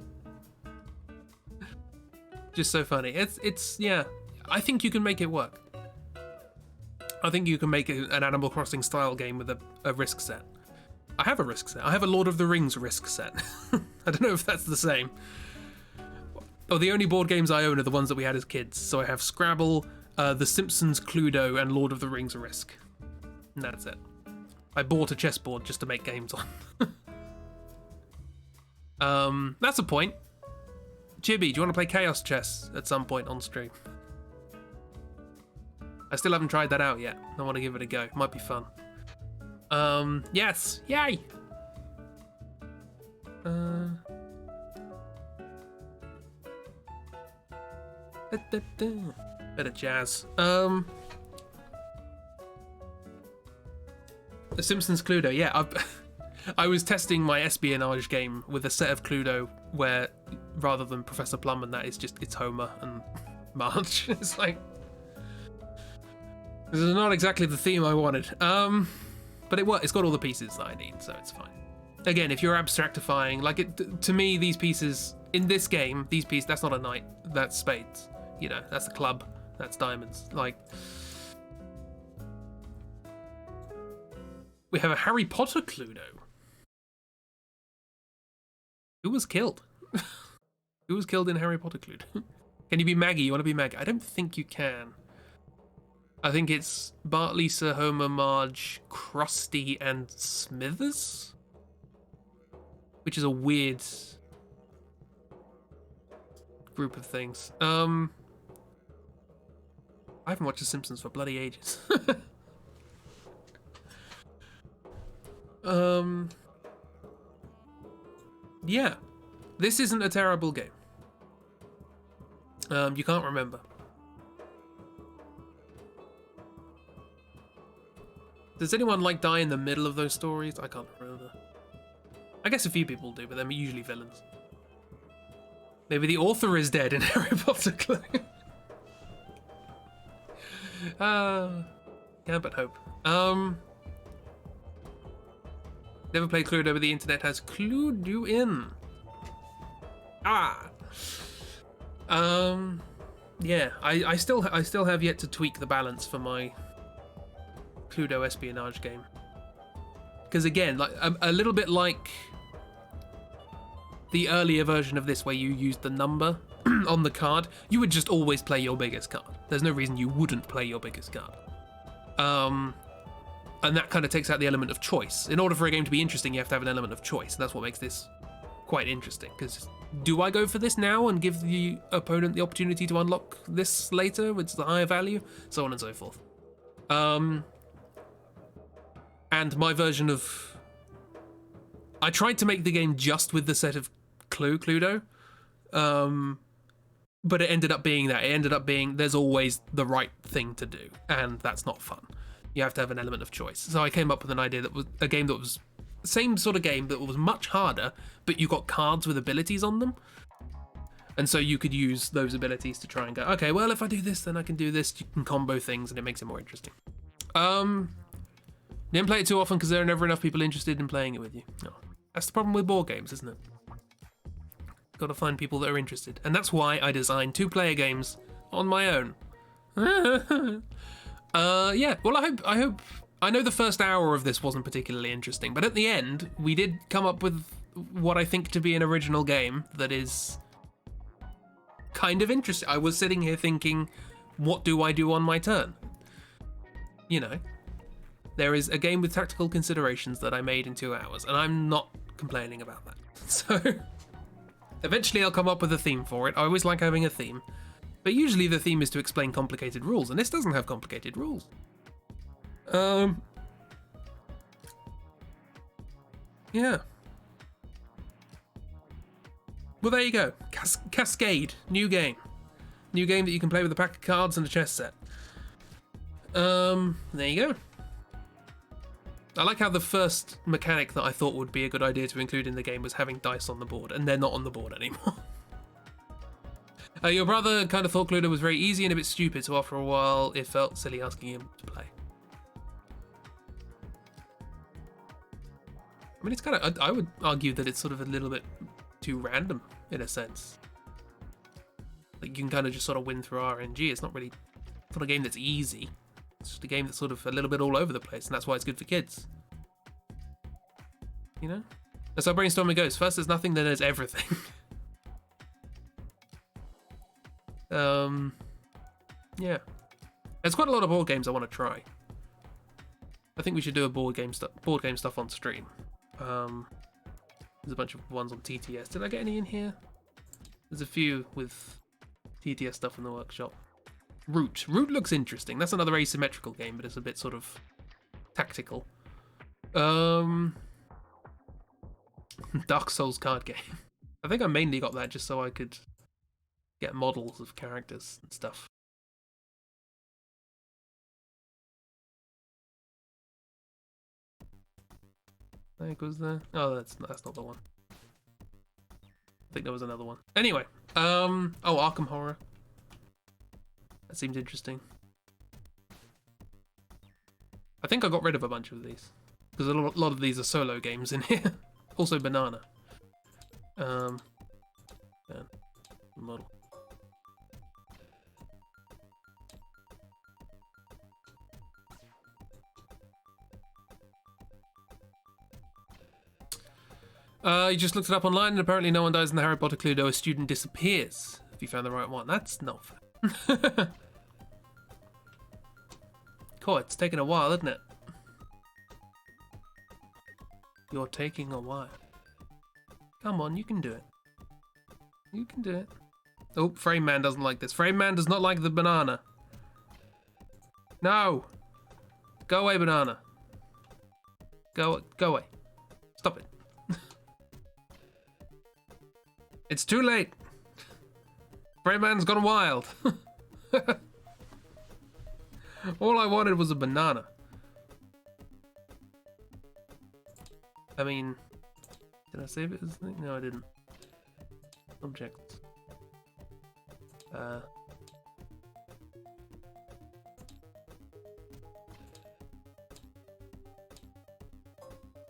Just so funny. It's yeah. I think you can make it work. I think you can make an Animal Crossing style game with a risk set. I have a risk set. I have a Lord of the Rings risk set. I don't know if that's the same. Oh, the only board games I own are the ones that we had as kids. So I have Scrabble, the Simpsons Cluedo, and Lord of the Rings Risk. And that's it. I bought a chessboard just to make games on. That's a point. Chibi, do you want to play Chaos Chess at some point on stream? I still haven't tried that out yet. I want to give it a go. Might be fun. Yes. Yay! Bit of jazz. The Simpsons Cluedo, yeah. I was testing my espionage game with a set of Cluedo where, rather than Professor Plum and that, it's Homer and Marge. It's like, this is not exactly the theme I wanted. But it's got all the pieces that I need, so it's fine. Again, if you're abstractifying, like to me, these pieces in this game, that's not a knight, that's spades. You know, that's a club, that's diamonds. Like, we have a Harry Potter Cluedo. Who was killed? Who was killed in Harry Potter Cluedo? Can you be Maggie? You want to be Maggie? I don't think you can. I think it's Bart, Lisa, Homer, Marge, Krusty, and Smithers? Which is a weird group of things. I haven't watched The Simpsons for bloody ages. Yeah. This isn't a terrible game. You can't remember. Does anyone like die in the middle of those stories? I can't remember. I guess a few people do, but they're usually villains. Maybe the author is dead in Harry Potter Clue. Can't but hope. Never played Cluedo, but the internet has clued you in. Yeah, I still have yet to tweak the balance for my Cluedo espionage game. Because again, like a little bit like the earlier version of this where you used the number on the card, you would just always play your biggest card. There's no reason you wouldn't play your biggest card. And that kind of takes out the element of choice. In order for a game to be interesting, you have to have an element of choice. And that's what makes this quite interesting. Because do I go for this now and give the opponent the opportunity to unlock this later, which is the higher value? So on and so forth. And my version of... I tried to make the game just with the set of Cluedo. But it ended up being that. It ended up being there's always the right thing to do. And that's not fun. You have to have an element of choice. So I came up with an idea that was a game that was the same sort of game that was much harder, but you got cards with abilities on them. And so you could use those abilities to try and go, okay, well, if I do this, then I can do this. You can combo things and it makes it more interesting. Didn't play it too often because there are never enough people interested in playing it with you. No. That's the problem with board games, isn't it? Got to find people that are interested. And that's why I designed 2-player games on my own. Yeah, well, I know the first hour of this wasn't particularly interesting, but at the end, we did come up with what I think to be an original game that is kind of interesting. I was sitting here thinking, what do I do on my turn? You know, there is a game with tactical considerations that I made in 2 hours, and I'm not complaining about that. So, eventually I'll come up with a theme for it. I always like having a theme. But usually the theme is to explain complicated rules, and this doesn't have complicated rules. Yeah. Well, there you go. Cascade, new game. New game that you can play with a pack of cards and a chess set. There you go. I like how the first mechanic that I thought would be a good idea to include in the game was having dice on the board, and they're not on the board anymore. Your brother kind of thought Cluedo was very easy and a bit stupid, so after a while it felt silly asking him to play. I mean, it's kind of, I would argue that it's sort of a little bit too random, in a sense. Like, you can kind of just sort of win through RNG. It's not a game that's easy. It's just a game that's sort of a little bit all over the place, and that's why it's good for kids. You know? That's how brainstorming goes. First there's nothing, then there's everything. Yeah. There's quite a lot of board games I want to try. I think we should do a board game stuff on stream. There's a bunch of ones on TTS. Did I get any in here? There's a few with TTS stuff in the workshop. Root looks interesting. That's another asymmetrical game, but it's a bit sort of tactical. Dark Souls card game. I think I mainly got that just so I could get models of characters and stuff. I think was there. Oh, that's not the one. I think there was another one. Anyway, oh, Arkham Horror. That seems interesting. I think I got rid of a bunch of these because a lot of these are solo games in here. Also, Banana. Yeah, model. You just looked it up online, and apparently no one dies in the Harry Potter Cluedo. A student disappears. If you found the right one, that's not fair. Cool, it's taking a while, isn't it? You're taking a while. Come on, you can do it. You can do it. Oh, Frame Man doesn't like this. Frame Man does not like the banana. No! Go away, banana. Go away. Stop it. It's too late. Frame Man's gone wild. All I wanted was a banana. I mean, did I save it as a thing? No, I didn't. Objects.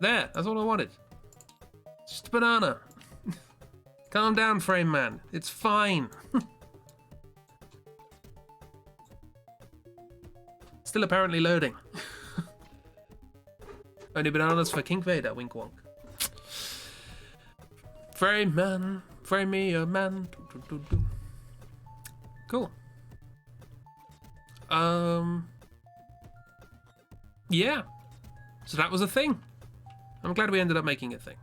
There, that's all I wanted. It's just a banana. Calm down, Frame Man. It's fine. Still apparently loading. Only bananas for King Vader, wink wonk. Frame Man, frame me a man. Cool. Yeah. So that was a thing. I'm glad we ended up making a thing.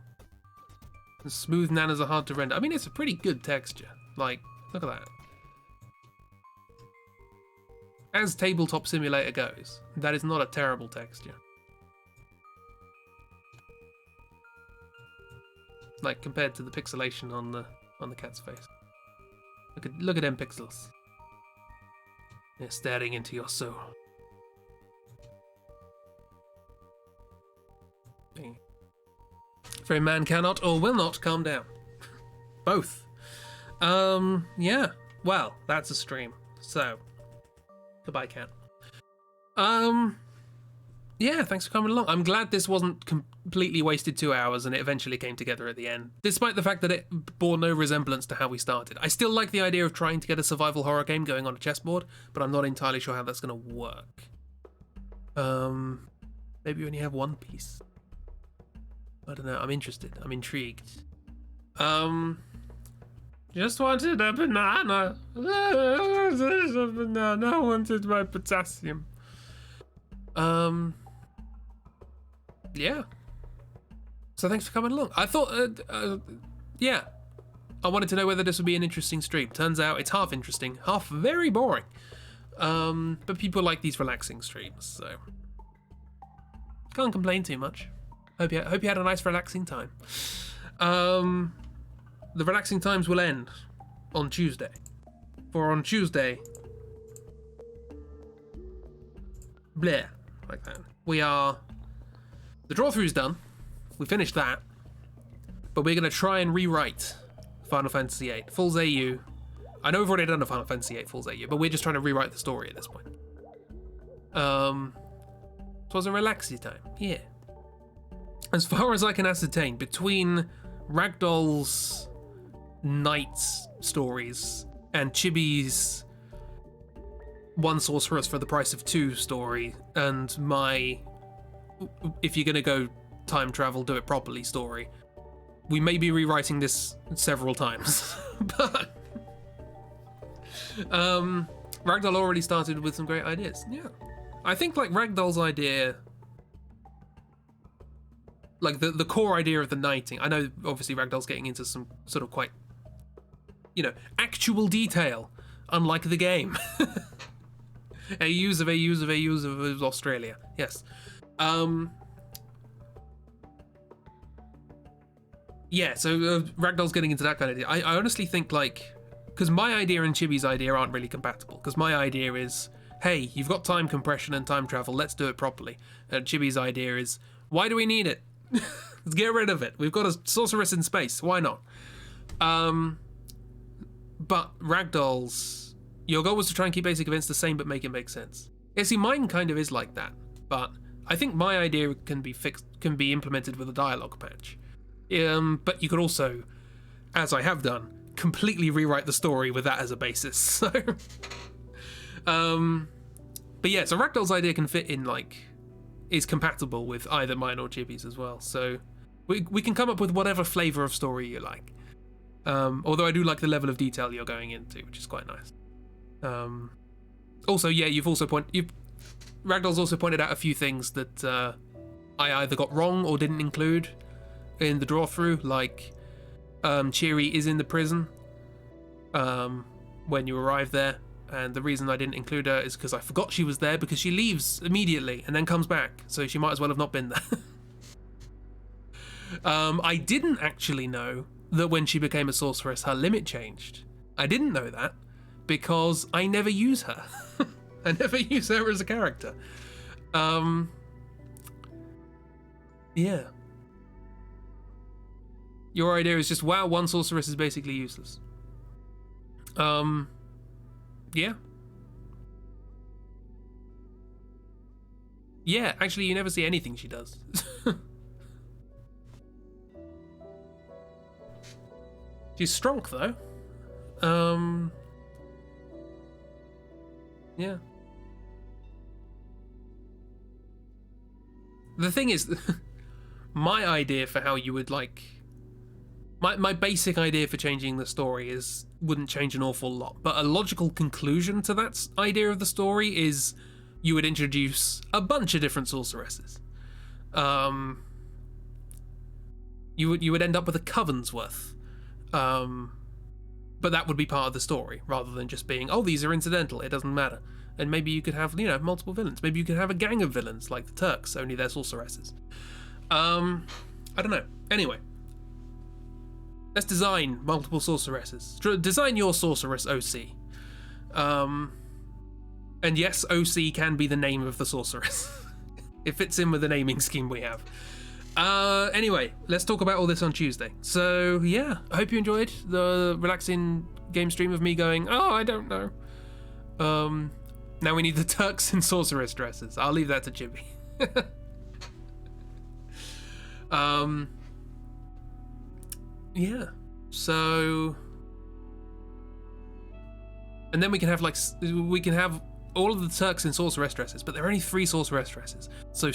And smooth nanas are hard to render. I mean, it's a pretty good texture. Like, look at that. As Tabletop Simulator goes, that is not a terrible texture. Like, compared to the pixelation on the cat's face. Look at them pixels. They're staring into your soul. Frame Man cannot or will not calm down. Both. Yeah. Well, that's a stream. So, goodbye, cat. Yeah, thanks for coming along. I'm glad this wasn't completely wasted 2 hours and it eventually came together at the end, despite the fact that it bore no resemblance to how we started. I still like the idea of trying to get a survival horror game going on a chessboard, but I'm not entirely sure how that's going to work. Maybe you only have one piece. I don't know, I'm interested. I'm intrigued. Just wanted a banana. A banana. I wanted my potassium. Yeah. So thanks for coming along. I thought, yeah. I wanted to know whether this would be an interesting stream. Turns out it's half interesting, half very boring. But people like these relaxing streams, so can't complain too much. Hope you had a nice relaxing time. The relaxing times will end on Tuesday. For on Tuesday, bleh, like that. The draw-through's done. We finished that. But we're going to try and rewrite Final Fantasy VIII, Fool's AU. I know we've already done a Final Fantasy VIII, Fool's AU, but we're just trying to rewrite the story at this point. It was a relaxing time, yeah. As far as I can ascertain, between Ragdoll's night stories and Chibi's One Sorceress for the Price of Two story, and my if you're gonna go time travel, do it properly story, we may be rewriting this several times. But Ragdoll already started with some great ideas. Yeah, I think like Ragdoll's idea, like the core idea of the knighting. I know obviously Ragdoll's getting into some sort of quite, actual detail, unlike the game. AUs of Australia. Yes. Yeah, so Ragdoll's getting into that kind of idea. I honestly think, like, because my idea and Chibi's idea aren't really compatible. Because my idea is, hey, you've got time compression and time travel, let's do it properly. And Chibi's idea is, why do we need it? Let's get rid of it. We've got a sorceress in space. Why not? But Ragdoll's, your goal was to try and keep basic events the same, but make it make sense. Yeah, see, mine kind of is like that. But I think my idea can be implemented with a dialogue patch. But you could also, as I have done, completely rewrite the story with that as a basis. So, but yeah, so Ragdoll's idea can fit in, like, is compatible with either mine or Chibi's as well. So we can come up with whatever flavour of story you like. Although I do like the level of detail you're going into, which is quite nice. Also, yeah, Ragdoll's also pointed out a few things that I either got wrong or didn't include in the draw through, like Cheery is in the prison when you arrive there, and the reason I didn't include her is because I forgot she was there, because she leaves immediately and then comes back, so she might as well have not been there. I didn't actually know that when she became a sorceress her limit changed. I didn't know that because I never use her. I never use her as a character. Yeah. Your idea is just, wow, one sorceress is basically useless. Yeah. Yeah, actually, you never see anything she does. She's strong, though. Yeah. The thing is, my idea for how you would, like... My basic idea for changing the story wouldn't change an awful lot, but a logical conclusion to that idea of the story is you would introduce a bunch of different sorceresses. You would end up with a coven's worth. But that would be part of the story, rather than just being, oh, these are incidental, it doesn't matter. And maybe you could have, multiple villains. Maybe you could have a gang of villains, like the Turks, only they're sorceresses. I don't know. Anyway. Let's design multiple sorceresses. Design your sorceress OC. And yes, OC can be the name of the sorceress. It fits in with the naming scheme we have. Anyway, let's talk about all this on Tuesday. So yeah, I hope you enjoyed the relaxing game stream of me going, oh, I don't know. Now we need the Turks in sorceress dresses. I'll leave that to Chibi. Yeah, so, and then we can have all of the Turks in sorceress dresses, but there are only 3 sorceress dresses. So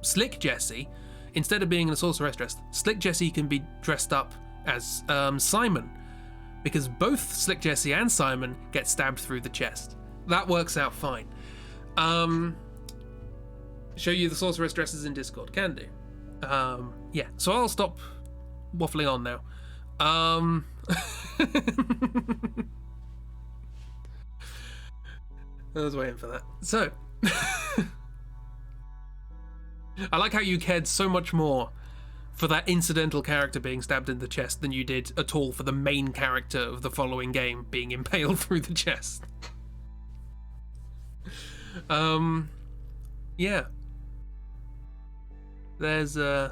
Slick Jessie, instead of being in a sorceress dress, Slick Jessie can be dressed up as Simon, because both Slick Jessie and Simon get stabbed through the chest. That works out fine. Show you the sorceress dresses in Discord, can do. Yeah, so I'll stop waffling on now. I was waiting for that. So, I like how you cared so much more for that incidental character being stabbed in the chest than you did at all for the main character of the following game being impaled through the chest. Yeah. There's you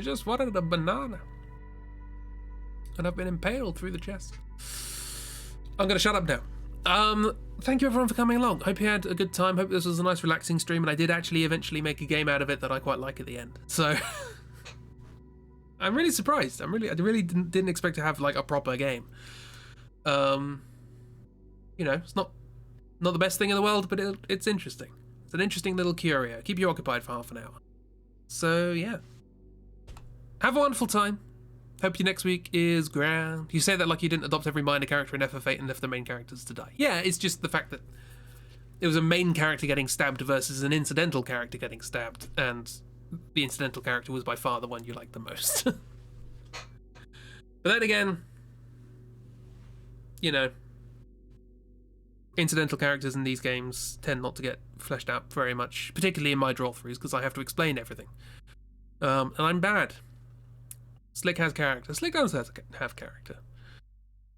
just wanted a banana. And I've been impaled through the chest. I'm gonna shut up now. Thank you everyone for coming along. Hope you had a good time. Hope this was a nice relaxing stream, and I did actually eventually make a game out of it that I quite like at the end. So I'm really surprised. I really didn't expect to have like a proper game. It's not the best thing in the world, but it's interesting. It's an interesting little curio. Keep you occupied for half an hour. So yeah. Have a wonderful time. Hope your next week is grand. You say that like you didn't adopt every minor character in FF8 and left the main characters to die. Yeah, it's just the fact that it was a main character getting stabbed versus an incidental character getting stabbed, and the incidental character was by far the one you liked the most. But then again, incidental characters in these games tend not to get fleshed out very much, particularly in my draw-throughs, because I have to explain everything. And I'm bad. Slick has character. Slick does have character.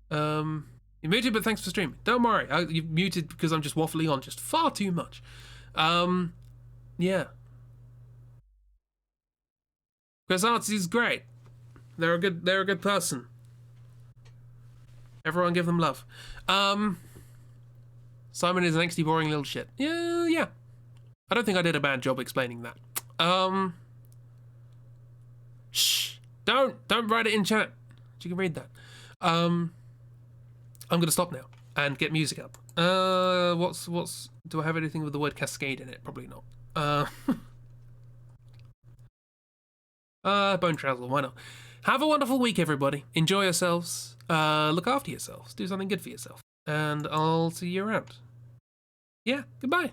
You're muted, but thanks for streaming. Don't worry, you're muted because I'm just waffling on just far too much. Yeah. Because Artsy's great. They're a good person. Everyone give them love. Simon is an angsty, boring little shit. Yeah. I don't think I did a bad job explaining that. Shh. Don't write it in chat. You can read that. I'm gonna stop now and get music up. What's do I have anything with the word cascade in it? Probably not. Bone Trazzle, why not? Have a wonderful week, everybody. Enjoy yourselves. Look after yourselves. Do something good for yourself. And I'll see you around. Yeah, goodbye.